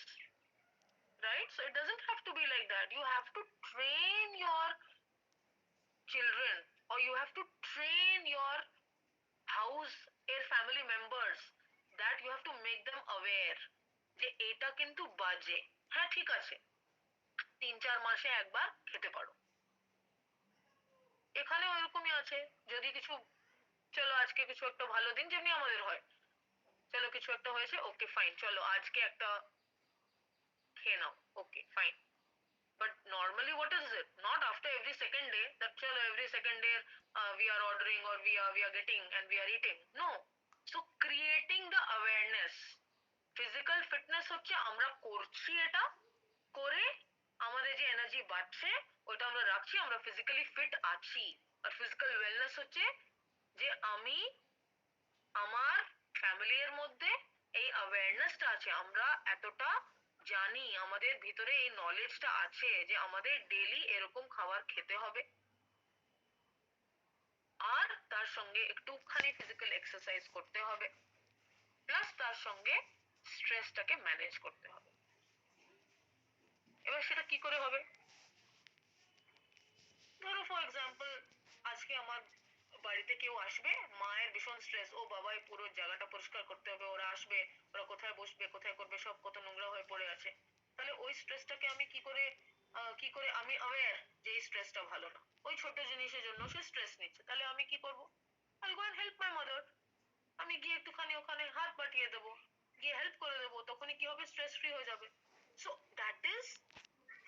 right? So it doesn't have to be like that. You have to train your children, or you have to train your house এর family members, that you have to make them aware যে এটা কিন্তু বাজে। হ্যাঁ ঠিক আছে, 3-4 মাসে একবার খেতে পারো। এখানেও এরকমই আছে, যদি কিছু, চলো আজকে কিছু একটা ভালো দিন, যেমনি আমাদের হয়, চলো কিছু একটা হয়েছে, ওকে ফাইন, চলো আজকে একটা খেয়ে নাও, okay fine. But normally what is it? Not after every second day that chalo every second day we are ordering or we are getting and we are eating. No. So creating the awareness. Physical fitness হচ্ছে আমরা করছি, এটা করে আমাদের যে energy বাড়ছে ওটা আমরা রাখছি, আমরা ফিজিক্যালি ফিট আছি। আর ফিজিক্যাল ওয়েলনেস হচ্ছে যে আমি আমার ফ্যামিলির মধ্যে এই অ্যাওয়ারনেসটা আছে, আমরা এতটা জানি, আমাদের ভিতরে এই নলেজটা আছে যে আমাদের ডেইলি এরকম খাবার খেতে হবে, আর তার সঙ্গে একটুখানি ফিজিক্যাল এক্সারসাইজ করতে হবে, প্লাস তার সঙ্গে স্ট্রেসটাকে ম্যানেজ করতে হবে। এবার সেটা কি করে হবে? ধরো ফর এক্সাম্পল আজকে আমার বাড়িতে কেউ আসবে, মায়ের ভীষণ স্ট্রেস, ও বাবা এই পুরো জায়গাটা পরিষ্কার করতে হবে, ওরা আসবে, ওরা কোথায় বসবে কোথায় করবে সব কত নোংরা হয়ে পড়ে আছে। তাহলে ওই স্ট্রেসটাকে আমি কি করে আমি অ্যাওয়্যার যে এই স্ট্রেসটা ভালো না, ওই ছোট জিনিসের জন্য সে স্ট্রেস নিচ্ছে, তাহলে আমি কি করব? I go and help my mother. আমি গিয়ে একটুখানি ওখানে হাত বাটিয়ে দেবো, গিয়ে হেল্প করে দেবো, তখনই কি হবে? স্ট্রেস ফ্রি হয়ে যাবে। So that is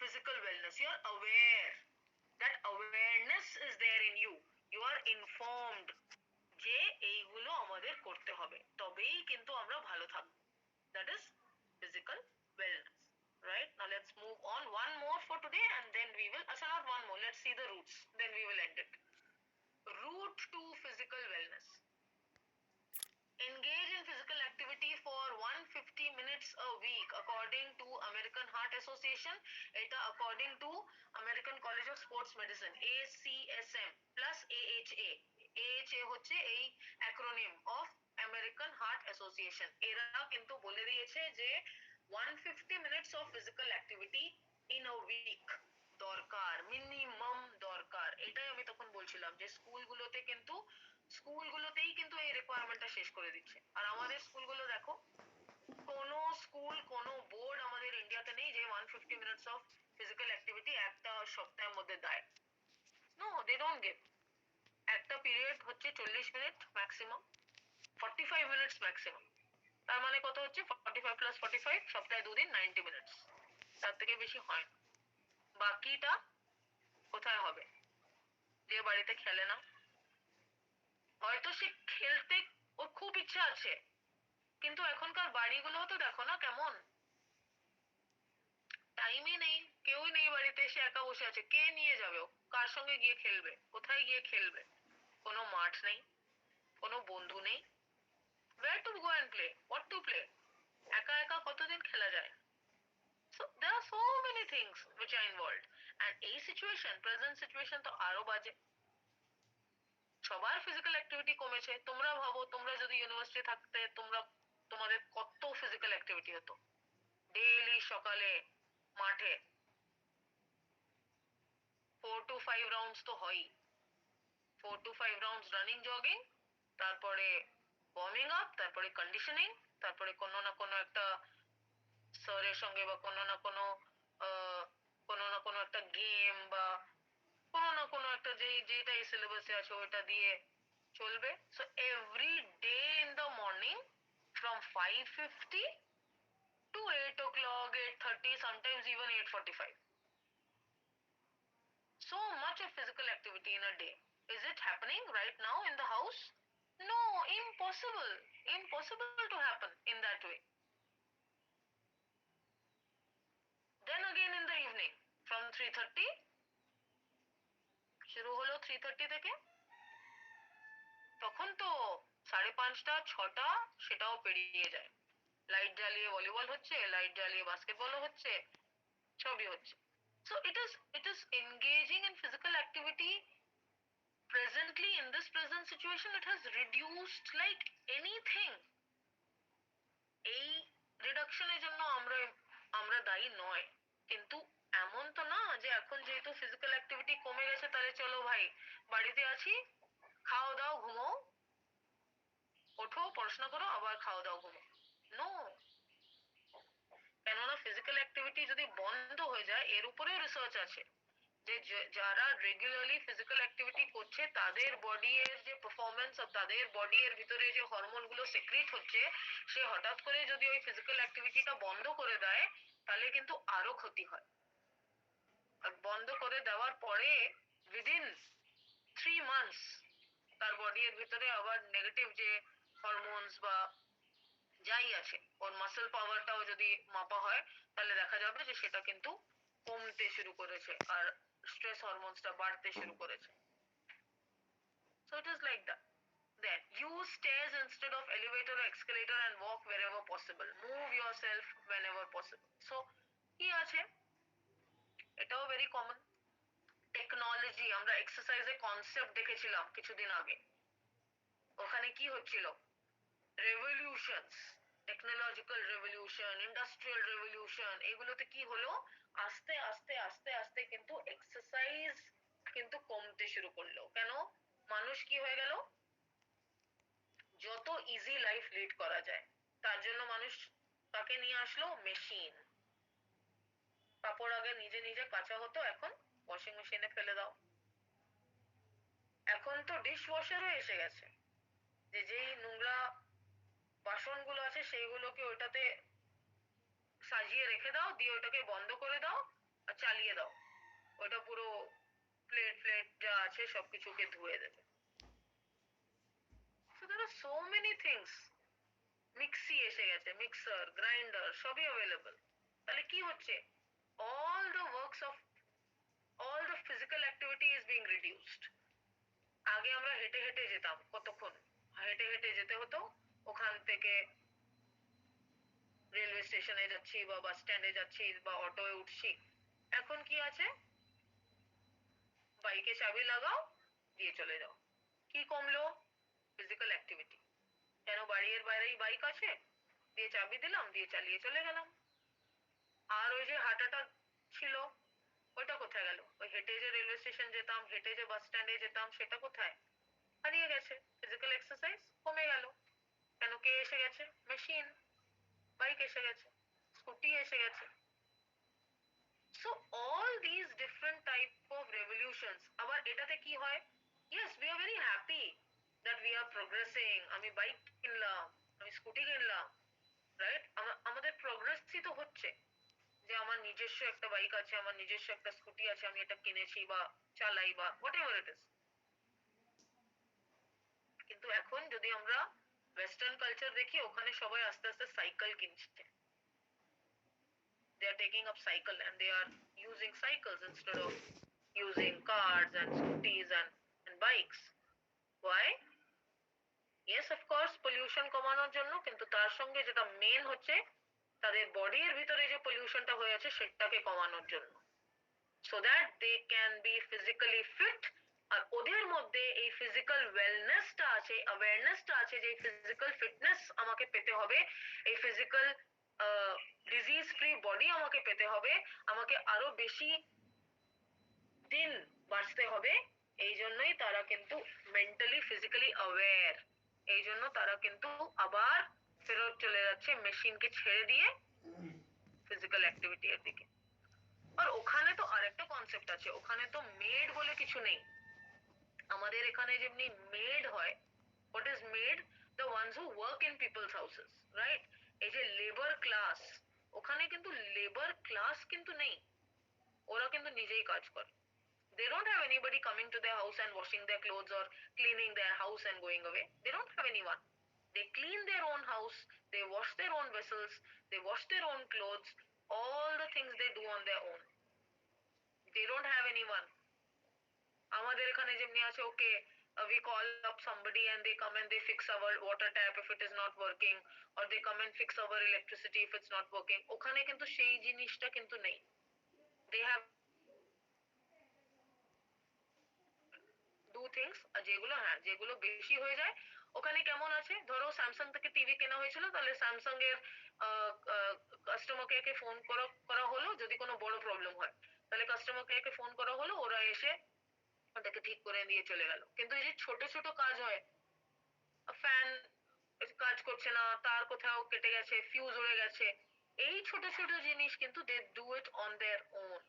physical wellness. You are aware, that awareness is there in you, you are informed যে এইগুলো আমাদের করতে হবে, তবেই কিন্তু আমরা ভালো থাকবো। That is physical wellness, right? Now let's move on one more for today and then we will, actually not one more, let's see the roots, then we will end it. Route to physical wellness. Engage in physical activity for 150 minutes a week according to American Heart Association, এটা according to American College of Sports Medicine, ACSM plus AHA. AHA হচ্ছে এই acronym of American Heart Association, এরা কিন্তু বলে দিয়েছে যে 150 minutes of physical activity in a week দরকার, minimum দরকার। এটাই আমি তখন বলছিলাম যে স্কুলগুলোতেই কিন্তু এই রিকোয়ারমেন্টটা শেষ করে দিচ্ছে। আর আমাদের স্কুলগুলো দেখো, কোনো স্কুল কোনো বোর্ড আমাদের ইন্ডিয়াতে নেই যে 150 মিনিটস অফ ফিজিক্যাল অ্যাক্টিভিটি একটা সপ্তাহের মধ্যে দেয়। No, they don't give. একটা পিরিয়ড হচ্ছে 40 মিনিট ম্যাক্সিমাম, 45 মিনিটস ম্যাক্সিমাম। তার মানে কত হচ্ছে? 45 প্লাস 45, সপ্তাহে 2 দিন, 90 মিনিটস। তার থেকে বেশি হয় না। বাকিটা কোথায় হবে? যে বাড়িতে খেলে না, হয়তো সে খেলতে ওর খুব ইচ্ছা আছে, কিন্তু এখনকার বাড়িগুলো তো দেখো না কেমন, টাইমই নেই, কেউই নেই বাড়িতে, সে একা বসে আছে, কে নিয়ে যাবে? ও কার সঙ্গে গিয়ে খেলবে? কোথায় গিয়ে খেলবে? কোনো মাঠ নেই, কোনো বন্ধু নেই। Where to go and play? What to play? একা একা কতদিন খেলা যায়? So there are so many things which are involved, and এই সিচুয়েশন, প্রেজেন্ট সিচুয়েশন তো আরো বাজে। সবার ফিজিক্যাল অ্যাক্টিভিটি কমেছে। তোমরা ভাবো, তোমরা যদি ইউনিভার্সিটি থাকতে তোমাদের কত ফিজিক্যাল অ্যাক্টিভিটি হতো। ডেইলি সকালে মাঠে 4 to 5 রাউন্ডস তো হয়ই। 4 to 5 রাউন্ডস রানিং, জগিং, তারপরে ওয়ার্মিং আপ, তারপরে কন্ডিশনিং, তারপরে কোনো না কোনো একটা স্যারের সঙ্গে বা কোনো না কোনো একটা গেম বা কোনো না কোনো একটা যেটা এই সিলেবাসে আছে ওটা দিয়ে চলবে। So every day in the morning from 5:50 to 8 o'clock, 8:30, sometimes even 8:45. so much of physical activity in a day. Is it happening right now in the house? No, impossible. Impossible to happen in that way. Then again in the evening, from 3:30, শুরু হলো 3:30 থেকে, তখন তো 5:30, 6টা সেটাও পেরিয়ে যায়। Light জ্বালিয়ে ভলিবল হচ্ছে, লাইট জ্বালিয়ে বাস্কেটবলও হচ্ছে, সবই হচ্ছে। So it is engaging in physical activity presently in this present situation, it has reduced like anything. এই রিডাকশনের জন্য আমরা দায়ী নয়, কিন্তু এমন তো না যে এখন যেহেতু ফিজিক্যাল অ্যাক্টিভিটি কমে গেছে তাহলে চলো ভাই বাড়িতে আছি, খাও দাও ঘুমো, ওঠো পড়াশোনা করো আবার খাও দাও ঘুমো। নো, কেননা ফিজিক্যাল অ্যাক্টিভিটি যদি বন্ধ হয়ে যায়, এর উপরেও রিসার্চ আছে যে যারা রেগুলারলি ফিজিক্যাল অ্যাক্টিভিটি করছে তাদের বডি এর যে পারফরমেন্স, আর তাদের বডি এর ভিতরে যে হরমোন গুলো সিক্রিট হচ্ছে, সে হঠাৎ করে যদি ওই ফিজিক্যাল অ্যাক্টিভিটিটা বন্ধ করে দেয় তাহলে কিন্তু আরো ক্ষতি হয়। আর বন্ধ করে দেওয়ার পরে উইদিন 3 months তার বডি এর ভিতরে আবার নেগেটিভ যে হরমোনস বা যাই আছে, ওর মাসেল পাওয়ারটাও যদি মাপা হয় তাহলে দেখা যাবে যে সেটা কিন্তু কমতে শুরু করেছে আর স্ট্রেস হরমোনসটা বাড়তে শুরু করেছে। So it is like that. Then use stairs instead of elevator or escalator and walk wherever possible. Move yourself whenever possible. So কি আছে, এটাও ভেরি কমন। টেকনোলজি, আমরা এক্সারসাইজের কনসেপ্ট দেখেছিলাম কিছুদিন আগে, ওখানে কি হচ্ছিল, revolutions, technological revolution, industrial revolution, এগুলোতে কি হলো, আস্তে আস্তে আস্তে আস্তে কিন্তু এক্সারসাইজ কিন্তু কমতে শুরু করলো। কেন? মানুষ কি হয়ে গেল, যত ইজি লাইফ লিড করা যায় তার জন্য মানুষ তাকে নিয়ে আসলো মেশিন। কাপড় আগে নিজে নিজে কাচা হতো, এখন ওয়াশিং মেশিনে ফেলে দাও। এখন তো ডিশ ওয়াশারও এসে গেছে, যে যেই নোংরা বাসনগুলো আছে সেইগুলোকে ওটাতে সাজিয়ে রেখে দাও, দিয়ে ওটাকে বন্ধ করে দাও আর চালিয়ে দাও, ওটা পুরো প্লেট ফ্লেট যা আছে সবকিছুকে ধুয়ে দেবে। So there are so many things. Mixie এসে গেছে, মিক্সার, গ্রাইন্ডার সবই অ্যাভেলেবল। তাহলে কি হচ্ছে, all the works of all the physical activity is being reduced. আগে আমরা হেঁটে হেঁটে যেতাম, কতক্ষণ হেঁটে হেঁটে যেতে হতো, ওখান থেকে রেলওয়ে স্টেশনে যাচ্ছি বা বাস স্ট্যান্ডে যাচ্ছি বা অটোয় উঠছি। এখন কি আছে, বাইকে চাবি লাগাও, দিয়ে চলে যাও। কি কমলো, ফিজিক্যাল অ্যাক্টিভিটি। কেন, বাড়ির বাইরেই বাইক আছে, দিয়ে চাবি দিলাম, দিয়ে চালিয়ে চলে গেলাম। আর ওই যে হাঁটাটা ছিল ওইটা কোথায় গেল, ওই হেঁটে যে রেলওয়ে স্টেশন যেতাম, হেঁটে যে বাস স্ট্যান্ডে যেতাম, সেটা কোথায়, হারিয়ে গেছে। ফিজিক্যাল এক্সারসাইজ কমে গেল। কেন, কে এসে গেছে, মেশিন, বাইক এসে গেছে, স্কুটি এসে গেছে। So all these different type of revolutions, আবার এটাতে কি হয়, yes we are very happy that we are progressing, আমি বাইক কিনলাম, আমি স্কুটি কিনলাম, রাইট, আমাদের প্রোগ্রেসই তো হচ্ছে যে আমার নিজস্ব একটা বাইক আছে, আমার নিজস্ব একটা স্কুটি আছে, আমি এটা কিনেছি বা চালাই বা whatever it is। কিন্তু এখন যদি আমরা ওয়েস্টার্ন কালচার দেখি, ওখানে সবাই আস্তে আস্তে সাইকেল কিনছে। They are taking up cycle and they are using cycles instead of using cars and scooties and bikes. Why? Yes, of course, pollution কমানোর জন্য, কিন্তু তার সঙ্গে যেটা মেন হচ্ছে তাদের বডির ভিতরে যে পলিউশনটা হয়ে আছে সেটাকে কমানোর জন্য, so that they can be physically fit। আর ওদের মধ্যে এই ফিজিক্যাল ওয়েলনেসটা আছে, অ্যাওয়ারনেসটা আছে যে ফিজিক্যাল ফিটনেস আমাকে পেতে হবে, এই ফিজিক্যাল ডিজিজ ফ্রি বডি আমাকে পেতে হবে, আমাকে আরো বেশি দিন বাঁচতে হবে। এই জন্যই তারা কিন্তু মেন্টালি ফিজিক্যালি অ্যাওয়্যার, এই জন্য তারা কিন্তু আবার ফেরত চলে যাচ্ছে মেশিনকে ছেড়ে দিয়ে ফিজিক্যাল অ্যাক্টিভিটি এর দিকে। আর ওখানে তো আরেকটা কনসেপ্ট আছে, ওখানে তো মেড বলে কিছু নেই। আমাদের এখানে যেমনি মেড হয়, what is maid, the ones who work in peoples houses, right. এই যে লেবার ক্লাস, ওখানে কিন্তু লেবার ক্লাস কিন্তু নেই, ওরা কিন্তু নিজেই কাজ করে। They don't have anybody coming to their house and washing their clothes or cleaning their house and going away. They don't have anyone. They clean their own house, they wash their own vessels, they wash their own clothes, all the things they do on their own. They don't have anyone. আমাদের এখানে যেমনি আছে ওকে we call up somebody and they come and they fix our water tap if it is not working, or they come and fix our electricity if it's not working. ওখানে কিন্তু সেই জিনিসটা কিন্তু নেই. They have do things যেগুলো যেগুলো বেশি হয়ে যায় ওখানে কেমন আছে, ধরো স্যামসাং থেকে টিভি কেনা হয়েছিল, তাহলে স্যামসাং এর কাস্টমার কেয়ারকে ফোন করা হলো, যদি কোনো বড় প্রবলেম হয় তাহলে কাস্টমার কেয়ারকে ফোন করা হলো, ওরা এসে ওটাকে ঠিক করে দিয়ে চলে গেল। কিন্তু এই যে ছোট ছোট কাজ হয়, ফ্যান কাজ করছে না, তার কোথাও কেটে গেছে, ফিউজ উড়ে গেছে, এই ছোট ছোট জিনিস কিন্তু they do it on their own.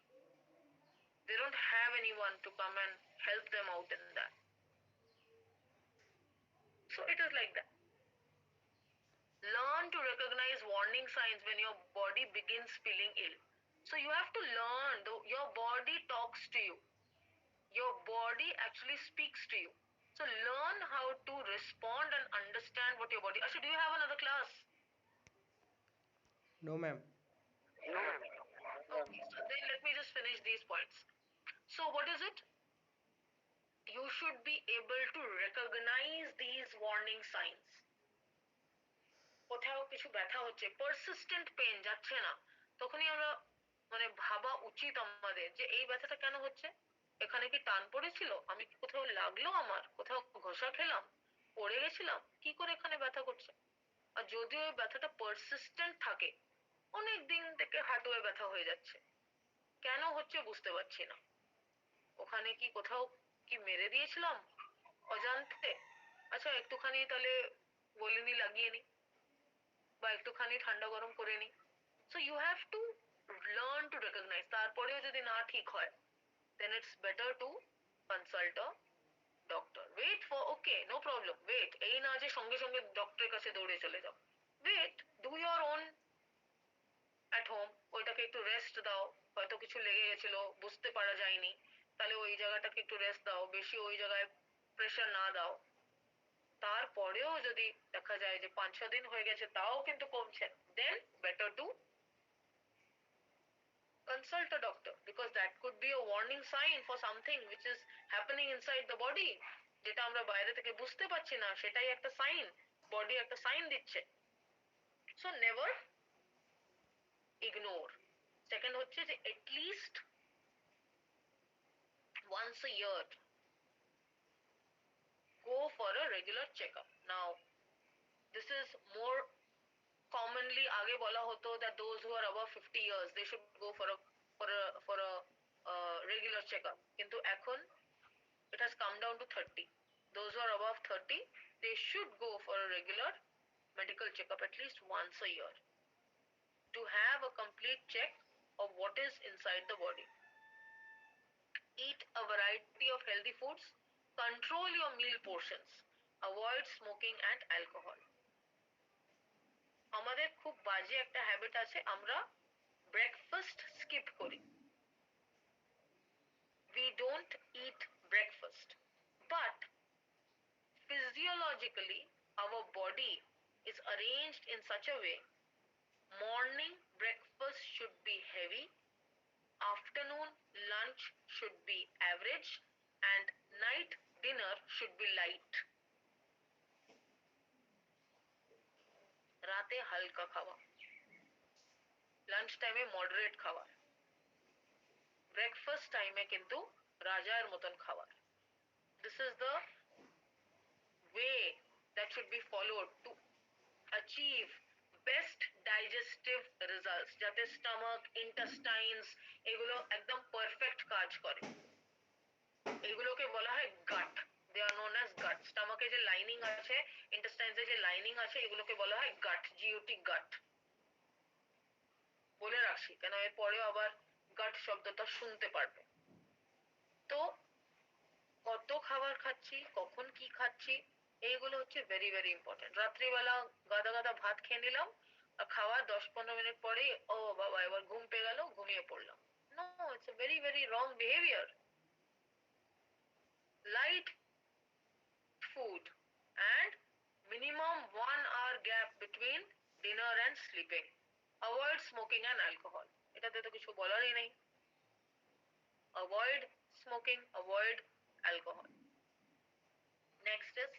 They don't have anyone to come and help them out in that. So it is like that. Learn to recognize warning signs when your body begins feeling ill. So you have to learn, your body talks to you. Your body actually speaks to you. So learn how to respond and understand what your body. Ashu, do you have another class? No, ma'am. No, ma'am. Okay, so then let me just finish these points. So what is it? You should be able to recognize these warning signs. কোথাও কিছু ব্যথা হচ্ছে, persistent pen যাচ্ছে না, তখনই আমরা মানে ভাবা উচিত আমাদের যে এই ব্যথাটা কেন হচ্ছে, এখানে কি টান পড়েছিল, আমি কি কোথাও লাগলো, আমার কোথাও ঘষা খেলাম, পড়ে গেছিলাম, কি করে এখানে ব্যথা করছে। আর যদি ওই ব্যথাটা পারসিস্টেন্ট থাকে, অনেক দিন থেকে হাঁটুয়ে ব্যথা হয়ে যাচ্ছে, কেন হচ্ছে বুঝতে পারছি না, ওখানে কি কোথাও কি মেরে দিয়েছিলাম অজান্তে, আচ্ছা একটুখানি তাহলে গলিনি লাগিয়ে নি বা একটুখানি ঠান্ডা গরম করে নি। So you have to learn to recognise. তারপরেও যদি না ঠিক হয়, then it's better to consult a doctor. Wait for, okay, no problem, wait, এই না যে সঙ্গে সঙ্গে ডক্টরের কাছে দৌড়ে চলে যাও, wait, do your own at home, ওইটাকে একটু রেস্ট দাও, হয়তো কিছু লেগে গেছিল বুঝতে পারা যায়নি, তাহলে ওই জায়গাটাকে একটু রেস্ট দাও, বেশি ওই জায়গায় প্রেশার না দাও। তারপরেও যদি দেখা যায় যে 5-6 দিন হয়ে গেছে তাও কিন্তু কমছে, then better to consult a doctor, because that could be a warning sign for something which is happening inside the body, যেটা আমরা বাইরে থেকে বুঝতে পারছি না, সেটাই একটা সাইন, বডি একটা সাইন দিচ্ছে। So never ignore. সেকেন্ড হচ্ছে যে at least once a year go for a regular checkup. Now this is more commonly আগে বলা হতো that those who are above 50 years they should go for a regular checkup, কিন্তু এখন it has come down to 30. Those who are above 30 they should go for a regular medical checkup at least once a year to have a complete check of what is inside the body. Eat a variety of healthy foods, control your meal portions, avoid smoking and alcohol. আমাদের খুব বাজে একটা habit আছে, আমরা breakfast skip করি, we don't eat breakfast, but physiologically our body is arranged in such a way, morning breakfast should be heavy, afternoon lunch should be average, and night dinner should be light. রাতে হালকা খাওয়া, lunch টাইমে moderate খাওয়া, breakfast টাইমে কিন্তু রাজার মতন খাবার। This is the way that should be followed to achieve best digestive results, যাতে স্টমাক, ইন্টেস্টাইনস এগুলো একদম পারফেক্ট কাজ করে। এগুলোকে বলা হয় গাট, দে আর নোন অ্যাজ গাট। স্টমাকে যে লাইনিং আছে, ইন্টেস্টাইনসে যে লাইনিং আছে, এগুলোকে বলা হয় গাট, জিওটি গাট। বলে রাখছি কেন এর পরেও আবার গাট শব্দটা শুনতে পারবে। তো কত খাবার খাচ্ছি, কখন কি খাচ্ছি, এইগুলো হচ্ছে ভেরি ভেরি ইম্পর্টেন্ট। রাত্রিবেলা গাদা গাদা ভাত খেয়ে নিলাম, আর খাওয়ার 10-15 মিনিট পরেই ও বাবা এবার ঘুম পেয়ে গেল, ঘুমিয়ে পড়লাম। No, it's a very very wrong behaviour. light food, and minimum 1 hour gap between dinner and sleeping. Avoid smoking and alcohol. এটাতে তো কিছু বলারই নেই. Avoid smoking, avoid alcohol. Next is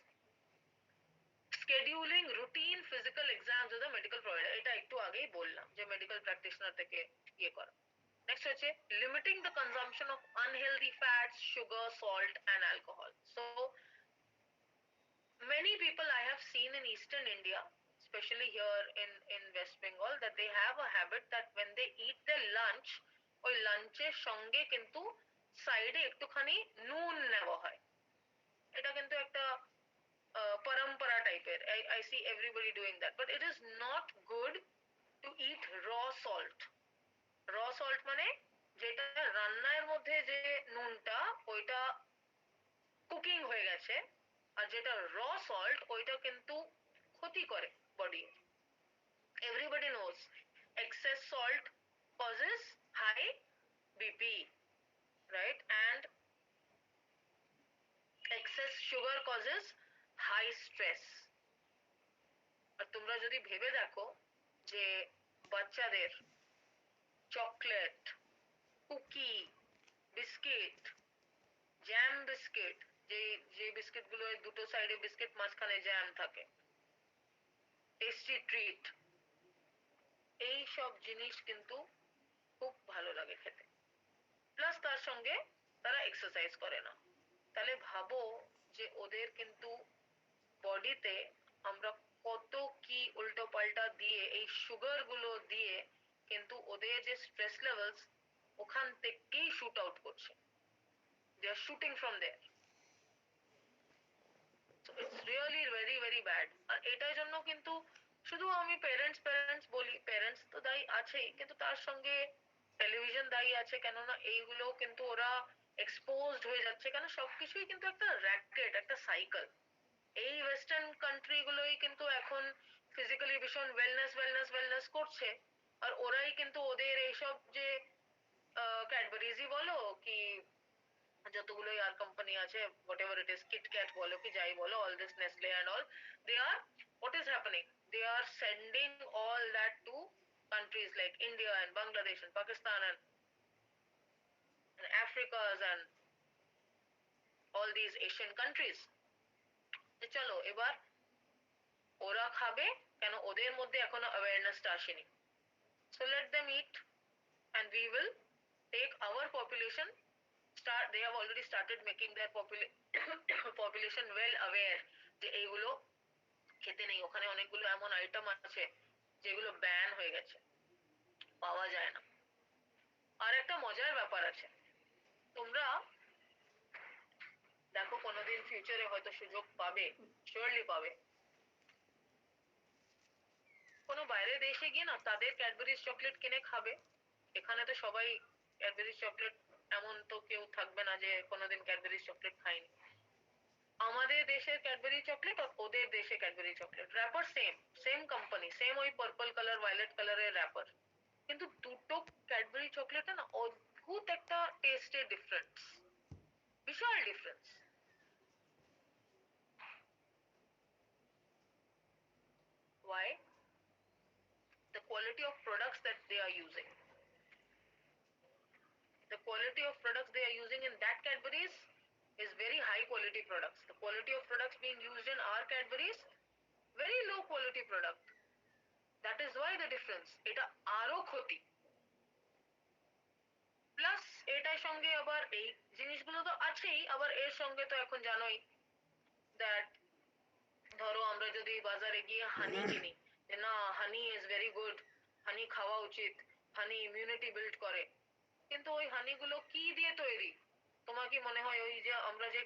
scheduling routine physical exams with a medical provider. এটা একটু আগেই বললাম যে medical practitioner থেকে ইয়ে করা. Next হচ্ছে limiting the consumption of unhealthy fats, sugar, salt and alcohol. So many people I have seen in eastern India, especially here in West Bengal, that they have a habit that when they eat their lunch, ওই লাঞ্চের সঙ্গে কিন্তু সাইডে একটুখানি নুন নেওয়া হয়. এটা কিন্তু একটা parampara টাইপের. I see everybody doing that, but it is not good to eat raw salt. Raw salt মানে যেটা রান্নার মধ্যে যে নুনটা ওইটা কুকিং হয়ে গেছে, আর যেটা র সল্ট ওইটা কিন্তু ক্ষতি করে body. Everybody knows excess salt causes high BP, right? And excess sugar causes high stress. আর তোমরা যদি ভেবে দেখো যে বাচ্চাদের chocolate, cookie, biscuit, jam biscuit, যে বিস্কিট গুলো দুটো সাইডে বিস্কিট মাঝখানে জ্যাম থাকে, টেস্টি ট্রিট, এই সব জিনিস কিন্তু খুব ভালো লাগে খেতে. প্লাস তার সঙ্গে তারা এক্সারসাইজ করে না. তাহলে ভাবো যে ওদের কিন্তু বডিতে আমরা কত কি উল্টো পাল্টা দিয়ে এই সুগার গুলো দিয়ে কিন্তু ওদের যে স্ট্রেস লেভেলস ওখান থেকেই শুট আউট করছে. They are shooting from there. So it's really very very bad. আর এটার জন্য কিন্তু শুধু আমি প্যারেন্টস বলি, প্যারেন্টস তো দায়ী আছেই, কিন্তু তার সঙ্গে টেলিভিশন দায়ী আছে. কেননা এইগুলো কিন্তু ওরা এক্সপোজড হয়ে যাচ্ছে, কেন সবকিছুই কিন্তু একটা র্যাকেট, একটা সাইকেল. এই ওয়েস্টার্ন কান্ট্রি গুলোই কিন্তু এখন ফিজিক্যালি ভীষণ ওয়েলনেস করছে, আর ওরাই কিন্তু ওদের এইসব যে ক্যাডবেরিজই বলো কি যতগুলো আর কোম্পানি আছে, whatever it is, KitKat বলো কি যাই বলো, all this Nestle and all, they are, what is happening, they are sending all that to countries like India and Bangladesh and Pakistan and Africas and all these Asian countries. যে চলো এবার ওরা খাবে, কেন ওদের মধ্যে এখনো অ্যাওয়ারনেসটা আসেনি. So let them eat and we will take our population they have already started making their population well aware যে এইগুলো খেতে নেই. ওখানে অনেকগুলো এমন আইটেম আছে যেগুলো ব্যান হয়ে গেছে, পাওয়া যায় না. আর একটা মজার ব্যাপার আছে, তোমরা দেখো কোনোদিন ফিউচারে হয়তো সুযোগ পাবে, শিওরলি পাবে, কোনো বাইরের দেশে গিয়ে না তাদের ক্যাডবেরিজ চকলেট কিনে খাবে. এখানে তো সবাই ক্যাডবেরিজ চকলেট, এমন তো কেউ থাকবে না যে কোনোদিন ক্যাডবেরিজ চকলেট খায়নি. আমাদের দেশের ক্যাডবেরি চকলেট আর ওদের দেশে Cadbury chocolate, wrapper same company, same ওই পার্পল কালার ভায়োলেট কালারের র্যাপার, কিন্তু দুটো ক্যাডবেরি চকলেটে না অদ্ভুত একটা টেস্টের ডিফারেন্স, বিশাল difference. Why? The quality of products that they are using. The quality of products they are using in that Cadbury's is very high quality products. The quality of products being used in our Cadbury's, very low quality product. That is why the difference. এটা আরো ক্ষতি. Plus এটার সঙ্গে আবার এই জিনিসগুলো তো আছেই, আবার এর সঙ্গে তো এখন জানোই দ্যাট ধরো আমরা যদি বাজারে গিয়ে হানি কিনি, যে না হানি ইজ ভেরি গুড, হানি খাওয়া উচিত, হানি ইমিউনিটি বিল্ড করে, কিন্তু ওই হানিগুলো কি দিয়ে তৈরি? তোমার কি মনে হয় ওই যে আমরা যে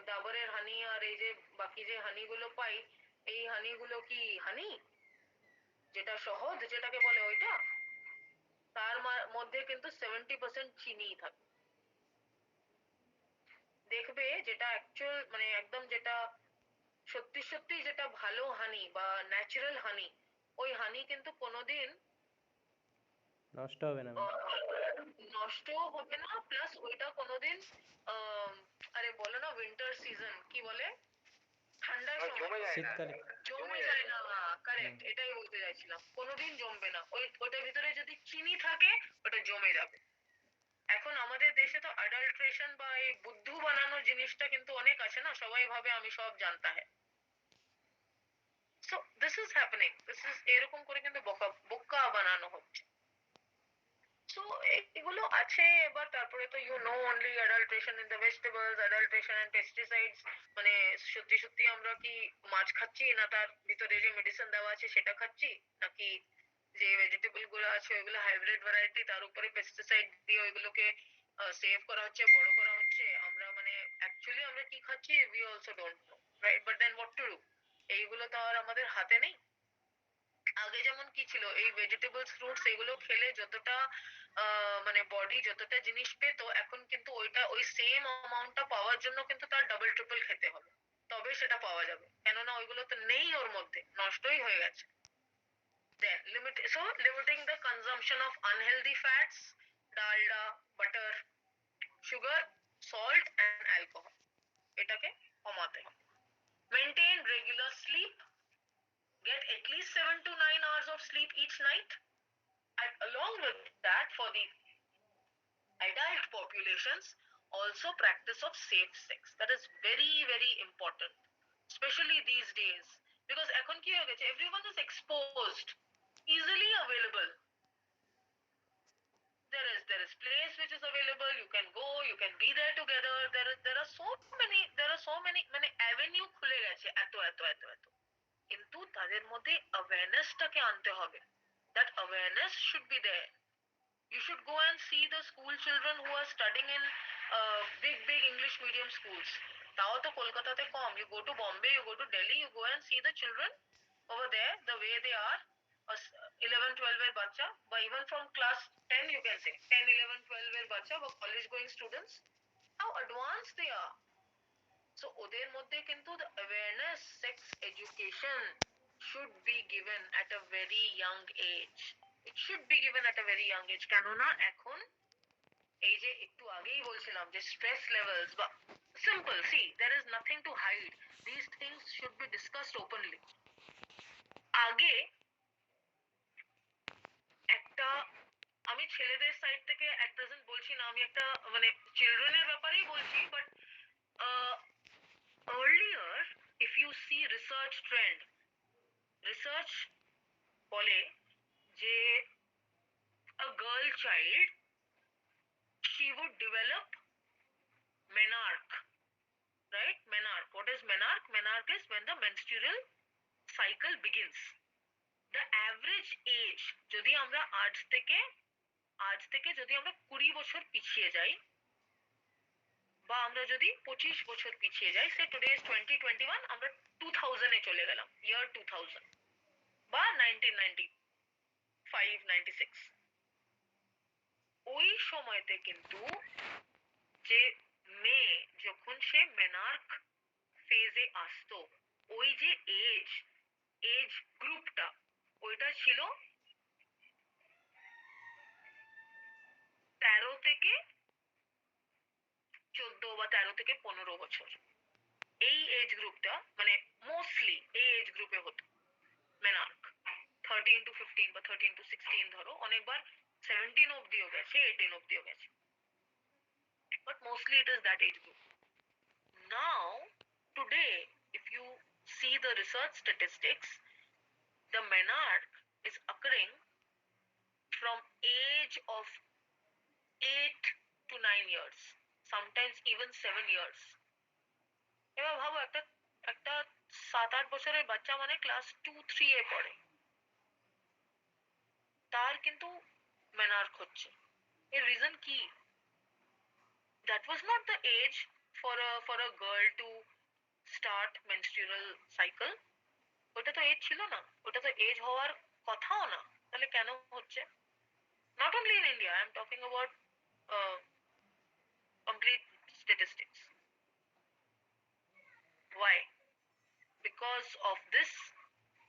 ডাবরের হানি আর এই যে বাকি যে হানিগুলো পাই, এই হানিগুলো কি হানি যেটা সহজ যেটাকে বলে ওইটা? তার মধ্যে কিন্তু 70% চিনিই থাকে. দেখবে যেটা অ্যাকচুয়াল মানে একদম যেটা সত্যি সত্যি যেটা ভালো হানি বা ন্যাচারাল হানি, ওই হানি কিন্তু কোনোদিন নষ্ট হবে না, নষ্টও হবে না, প্লাস ওইটা কোনোদিন আহ, আরে বলো না উইন্টার সিজন কি বলে, ঠান্ডার আর সময় জমে যায় না শীতকালে জমে যায় না। কারেক্ট, এটাই বলতে চাইছিলাম, কোনোদিন জমবে না। ওটার ভিতরে যদি চিনি থাকে ওটা জমে যাবে। এখন আমাদের দেশে তো অ্যাডাল্ট্রেশন বা এই বুদ্ধু বানানো জিনিসটা কিন্তু অনেক আছে না, সবাই ভাবে আমি সব জানতা হ্যাঁ। So this is happening, this is এরকম করে কিন্তু বোকা বোকা বানানো হচ্ছে। সো এগুলো আছে। এবার তারপরে তো you know only adulteration in the vegetables, adulteration and pesticides, মানে সত্যি সত্যি আমরা কি মাছ খাচ্ছি, না তার ভিতরে যে মেডিসিন দেওয়া আছে সেটা খাচ্ছি, নাকি যে ভেজিটেবল গুলো আছে ওইগুলো হাইব্রিড ভ্যারাইটি, তার উপরে পেস্টিসাইড দিয়ে ওইগুলোকে সেভ করা হচ্ছে, বড় করা হচ্ছে। আমরা মানে অ্যাকচুয়ালি আমরা কি খাচ্ছি we also don't know, right? But then what to do, এইগুলো তো আর আমাদের হাতে নেই। আগে যেমন কি ছিল, এই ভেজিটেবলস ফ্রুটস এগুলো খেলে যতটা মানে বডি যতটা জিনিস পেতো, এখন কিন্তু ওইটা ওই সেম অ্যামাউন্টটা পাওয়ার জন্য কিন্তু তার ডাবল ট্রিপল খেতে হবে, তবে সেটা পাওয়া যাবে। কেননা ওইগুলো তো নেই, ওর মধ্যে নষ্টই হয়ে গেছে। Then limiting the consumption of unhealthy fats, dalda, butter, sugar, salt and alcohol, এটাকে কমাতে হবে। Maintain regular sleep, get at least 7 to 9 hours of sleep each night. And along with that, for the adult populations, also practice of safe sex. That is very, very important, especially these days. Because এখন কি হয়ে গেছে, everyone is exposed, easily available. There is place which is available. You can go, you can be there together. There are so many মানে avenue খুলে গেছে, এত। কিন্তু তাদের মধ্যে awareness-টাকে আনতে হবে. That awareness should be there. You should go and see the school children who are studying in big English medium schools. তাও তো কলকাতাতে কম। You go to Bombay, you go to Delhi, you go and see the children over there, the way they are. 11, 12 এর বাচ্চা, বা even from class 10 you can say, 10, 11, 12 এর বাচ্চা বা college going students, how advanced they are. So ওদের মধ্যে কিন্তু the awareness, sex education should be given at a very young age. It should be given at a very young age. কেননা এখন এই যে একটু আগেই বলছিলাম যে stress levels বা simple, see, there is nothing to hide. These things should be discussed openly. আগে একটা, আমি ছেলেদের সাইড থেকে at present বলছি না, আমি একটা মানে চিলড্রেনের ব্যাপারেই বলছি, but earlier if you see research trend, research বলে যে a girl child, she would develop menarche, right? Menarche, what is menarche? Menarche is when the menstrual cycle begins. The average age, যদি আমরা আজ থেকে যদি আমরা 20 বছর পিছিয়ে যাই, বা আমরা যদি 25 বছর পিছিয়ে যাই, সে টুডে ইজ 2021, আমরা 2000 এ চলে গেলাম, ইয়ার 2000 বা 1995, 96, ওই সময়তে কিন্তু যে মেয়ে যখন সে মেনার্ক ফেজে আসতো, ওই যে এজ গ্রুপটা, ওইটা ছিল 13 থেকে 14 বা 13 থেকে 15 বছর। এই এজ গ্রুপটা মানে মোস্টলি এই এজ গ্রুপে হতো মেনার্ক। 13 to 15 বা 13 to 16 ধরো, অনেকবার 17 অব্দিও গেছে, 18 অব্দিও গেছে, but mostly it is that age group. Now today if you see the research statistics, the menarche is occurring from age of 8 to 9 years, sometimes even 7 years. এবার ভাবো, একটা একটা 7-8 বছরের বাচ্চা মানে ক্লাস 2-3 এ পড়ে, তার কিন্তু মেনার্ক হচ্ছে। এর রিজন কি? That was not the age for a girl to start menstrual cycle. ওটা তো এজ ছিল না, ওটা তো এজ হওয়ার কথাও না, তাহলে কেন হচ্ছে? Not only in India, I am talking about complete statistics. Why? Because of this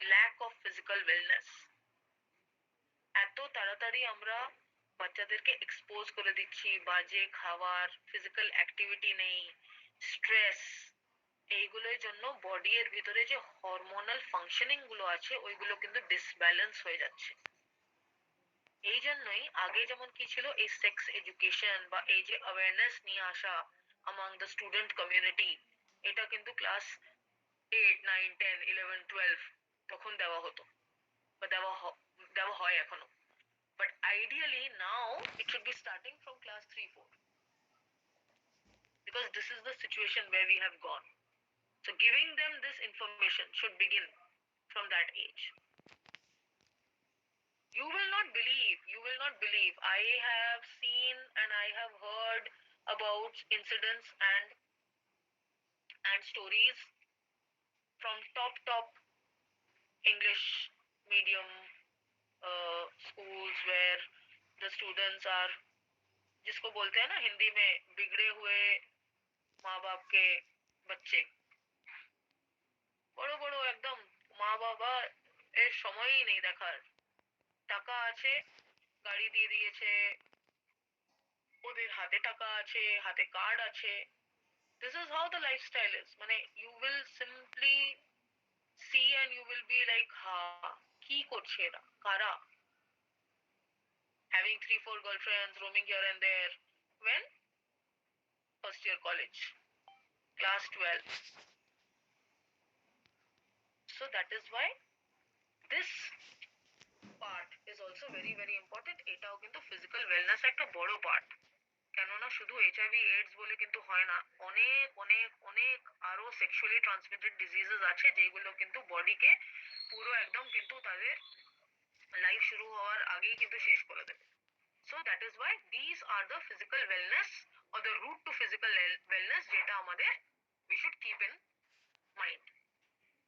lack of physical wellness. এত তাড়াতাড়ি আমরা বাচ্চাদেরকে এক্সপোজ করে দিচ্ছি বাজে খাবার, ফিজিক্যাল অ্যাক্টিভিটি নেই, স্ট্রেস, এইগুলোর জন্য বডি এর ভিতরে যে হরমোনাল ফাংশনিং গুলো আছে ওইগুলো কিন্তু ডিসব্যালেন্স হয়ে যাচ্ছে। এই জন্যই আগে যেমন কি ছিল, এই সেক্স এডুকেশন বা এই যে অ্যাওয়ারনেস নিয়ে আসা among the student community, এটা কিন্তু ক্লাস 8, 9, 10, 11, 12 তখন দেওয়া হতো বা দেওয়া হয় এখনো। But ideally now it should be starting from class 3, 4 because this is the situation where we have gone. So giving them this information should begin from that age. You will not believe, I have seen and I have heard about incidents and stories from top English medium schools where the students are, जिसको बोलते हैं ना हिंदी में, बिगड़े हुए माँ बाप के बच्चे, বড় বড় একদম মা বাবা এর সময়ই নেই দেখার, টাকা আছে, গাড়ি দিয়ে দিয়েছে, ওদের হাতে টাকা আছে, হাতে কার্ড আছে। This is how the lifestyle is. মানে you will simply see and you will be like, ha, কি করছে এরা, কারা? Having 3, 4 girlfriends, roaming here and there. When? First year college, class 12. So that is why this part is also very very important. এটাও কিন্তু physical wellness একটা বড় part. কেননা শুধু HIV AIDS বলে কিন্তু হয় না, অনেক অনেক অনেক আরো সেক্সুয়ালি ট্রান্সমিটেড ডিজিজেস আছে যেগুলো কিন্তু বডিকে পুরো একদম কিন্তু তাদের লাইফ শুরু হওয়ার আগেই কিন্তু শেষ করে দেবে। So that is why these are the physical wellness or the route to physical wellness যেটা আমাদের we should keep in mind,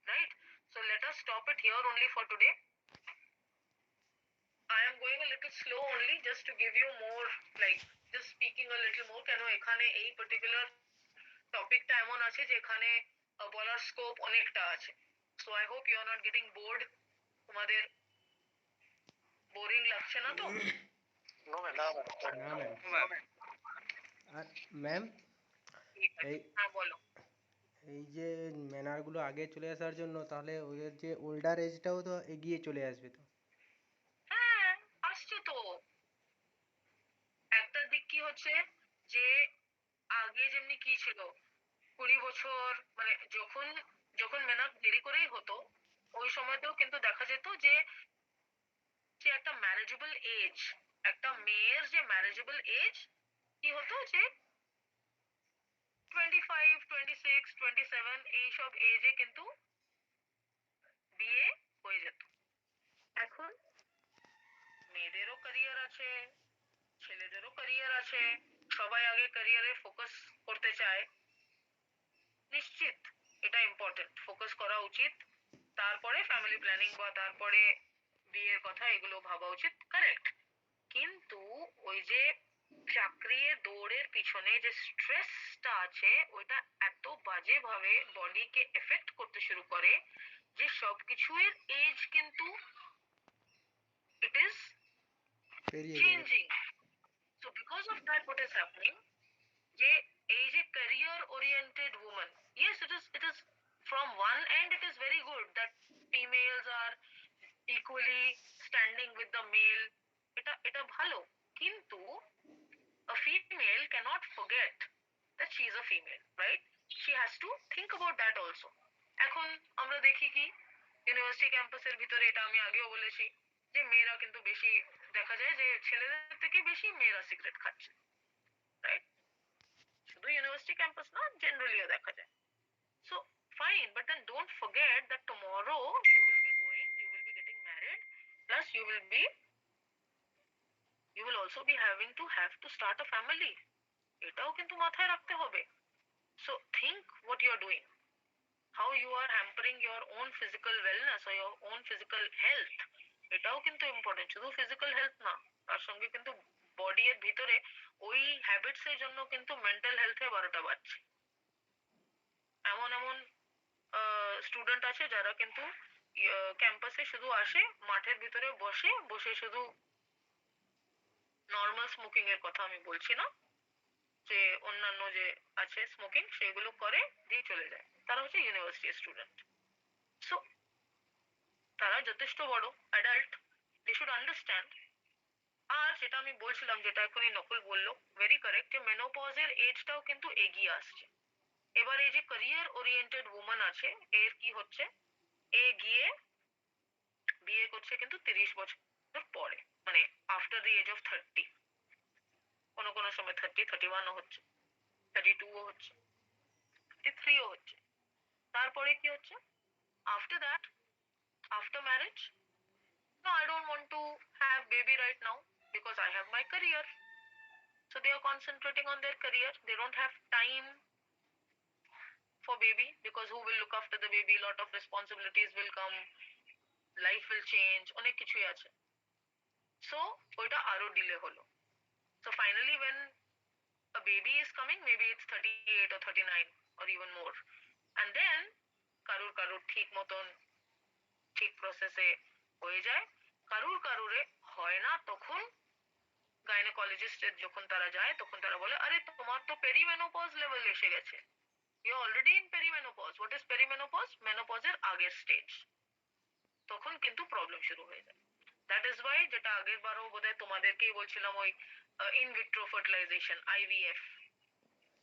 right? So let us stop it here only for today. I am going a little slow only just to give you more, like just speaking a little more, কেন এখানে এই particular টপিকটা এমন আছে যেখানে বলার scope অনেকটা আছে। So I hope you are not getting bored. তোমাদের বোরিং লাগছে না তো? No ma'am. না ম্যাম। আর ম্যাম এই হ্যাঁ বলো। এই যে ম্যানারগুলো আগে চলে আসার জন্য তাহলে ওদের যে ওল্ডার এজটাও তো এগিয়ে চলে আসবে তো। হ্যাঁ আসছে তো। একটা দিক কি হচ্ছে যে আগে যেমনি কি ছিল, 20 বছর মানে যখন যখন মেনা দেরি করেই হতো, ওই সময়তেও কিন্তু দেখা যেত যে যে একটা ম্যানেজেবল এজ, একটা মেয়ের যে ম্যানেজেবল এজ কি হতো যে 25, 26, 27 এইসব এজে কিন্তু বিয়ে হয়ে যেত। এখন মেয়েদেরও ক্যারিয়ার আছে, ছেলেদেরও ক্যারিয়ার আছে, সবাই আগে ক্যারিয়ারে ফোকাস করতে চায়। নিশ্চিত এটা ইম্পর্টেন্ট, ফোকাস করা উচিত, তারপরে ফ্যামিলি প্ল্যানিং বা তারপরে বিয়ের কথা এগুলো ভাবা উচিত, কারেক্ট। কিন্তু ওই যে চাকরির দৌড়ের পিছনে যে স্ট্রেসটা আছে ওইটা এত বাজে ভাবে বডিকে এফেক্ট করতে শুরু করে যে সবকিছুর এজ কিন্তু ইট ইজ পেরিয়ে যাবে। changing. So because of that, what is happening? যে এই যে career oriented woman, yes, it is from one end it is very good that females are equally standing with the male. এটা ভালো, কিন্তু a female cannot forget that she is a female, right? She has to think about that also. এখন আমরা দেখি কি university ক্যাম্পাসের ভিতরে, এটা আমি আগেও বলেছি যে মেয়েরা কিন্তু বেশি দেখা যায় যে ছেলেদের থেকে বেশি মেয়েরা সিগারেট খাচ্ছে, রাইট? শুধু ইউনিভার্সিটি ক্যাম্পাস না, জেনারেলিও দেখা যায়। So fine, but then don't forget that tomorrow you will be going, you will be getting married, plus you will also be having to start a family. এটাও কিন্তু মাথায় রাখতে হবে। So think what you are doing, how you are hampering your own physical wellness or your own physical health. এটাও কিন্তু important, শুধু physical health না, তার সঙ্গে কিন্তু বডি এর ভিতরে ওই হ্যাবিটস এর জন্য কিন্তু মেন্টাল হেলথে 12টা বাজছে। এমন এমন স্টুডেন্ট আছে যারা কিন্তু ক্যাম্পাসে শুধু আসে, মাঠের ভিতরে বসে বসে শুধু নর্মাল স্মোকিং এর কথা আমি বলছি না, যে অন্যান্য যে আছে স্মোকিং সেগুলো করে দিয়ে চলে যায়, তারা হচ্ছে ইউনিভার্সিটি স্টুডেন্ট। সো তারা যথেষ্ট বড় অ্যাডাল্ট, দে শুড আন্ডারস্ট্যান্ড। আর যেটা আমি বলছিলাম, যেটা এখনই নকুল বললো, ভেরি কারেক্ট, যে মেনোপজের এজটাও কিন্তু এগিয়ে আসছে। এবার এই যে ক্যারিয়ার ওরিয়েন্টেড উমেন আছে, এর কি হচ্ছে, এ গিয়ে বিয়ে করছে কিন্তু 30 বছর পরে, মানে আফটার দি এজ অফ 30। কোনো কোনো সময় 31ও হচ্ছে, 32ও হচ্ছে, 33ও হচ্ছে। তারপরে কি হচ্ছে, after that, after marriage, no, I don't want to have baby right now because I have my career. So they are concentrating on their career. They don't have time for baby because who will look after the baby? Lot of responsibilities will come, life will change, অনেক কিছুই আছে। So ওইটা আরো delay হলো। So finally when a baby is coming, maybe it's 38 or 39 or even more. And then কারুর কারুর ঠিক মতন ঠিক প্রসেসে হয়ে যায়, কারুর কারুরে হয় না, তখন গাইনোকোলজিস্টের যখন তারা যায় তখন তারা বলে, আরে তোমার তো পেরিমেনোপজ লেভেল এসে গেছে, you already in perimenopause. What is perimenopause? মেনোপজের আগের স্টেজ। তখন কিন্তু প্রবলেম শুরু হয়ে যায়। দ্যাট ইজ ওয়াই, যেটা আগের বারও বোধহয় তোমাদেরকেই বলছিলাম, ওই ইন ভিট্রো ফার্টিলাইজেশন, আইভিএফ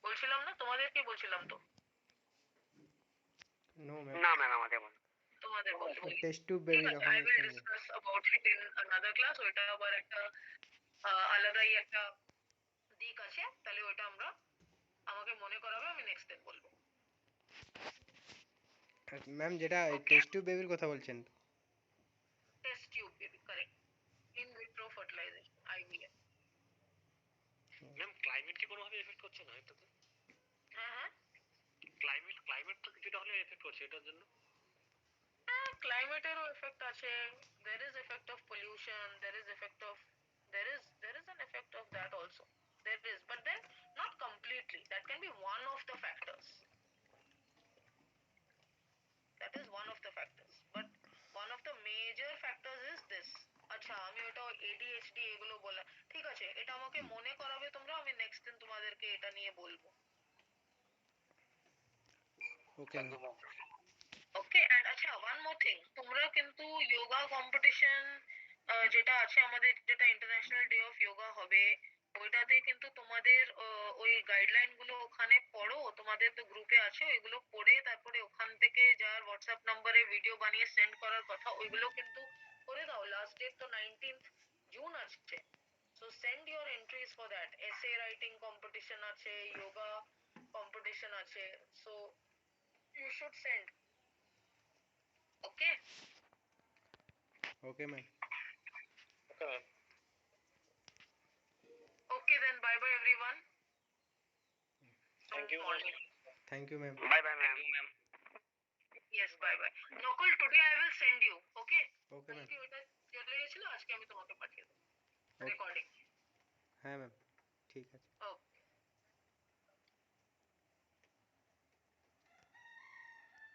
বলছিলাম না, তোমাদেরকেই বলছিলাম তো। নো ম্যাম, না ম্যাম, আমাদের বলেন। তোমাদের বলতে বলি, টেস্ট টিউব ঠিক বেবি আছে, যখন আই উইল হচ্ছে discuss about it in another class. ওইটা আবার একটা আলাদাই একটা দিক আছে, তাহলে ওইটা আমরা, আমাকে মনে করাবে, আমি নেক্সট দিন বলবো। ম্যাম, যেটা ওকে, টেস্ট টিউব বেবির কথা বলছেন তো? Test tube baby, correct, in vitro fertilization, IVF. Ma'am, climate কি কোনোভাবে এফেক্ট করছে না এটাতে? হ্যাঁ হ্যাঁ, ক্লাইমেট তো কিছুটা হলে এফেক্ট করছে এটার জন্য। ক্লাইমেটেরও এফেক্ট আছে, there is effect of pollution, there is effect of, there is an effect of that also, there is, but then not completely. That can be one of the factors, that is one of the factors, but one of the major factors is this. আচ্ছা, আমি ওটা ADHD এগুলো বলা, ঠিক আছে, এটা আমাকে মনে করাবে তোমরা, আমি নেক্সট দিন তোমাদেরকে এটা নিয়ে বলবো। ওকে ম্যাম। ওকে, এন্ড আচ্ছা, ওয়ান মোর থিং, তোমরা কিন্তু যোগা কম্পিটিশন যেটা আছে আমাদের, যেটা ইন্টারন্যাশনাল ডে অফ যোগা হবে, ওইটাতে কিন্তু তোমাদের ওই গাইডলাইন গুলো ওখানে পড়ো, তোমাদের তো গ্রুপে আছে, ওইগুলো পড়ে তারপরে ওখান থেকে যার হোয়াটসঅ্যাপ নাম্বারে ভিডিও বানিয়ে সেন্ড করার কথা, ওইগুলো কিন্তু করে দাও। লাস্ট ডেট তো 19th জুন আছে। So send your entries for that. Essay writing competition আছে, যোগা কম্পিটিশন আছে, so you should send. Okay, okay ma'am. Okay ma'am. okay then, bye bye everyone. Thank you Morning. Thank you ma'am. Bye bye ma'am. Yes, bye bye. Nakul, today I will send you, okay? Okay ma'am. কালকে ওটা চলে গেছিল, আজকে আমি তোমাকে পাঠিয়ে দেবো ওকে। Recording. হ্যাঁ ম্যাম, ঠিক আছে।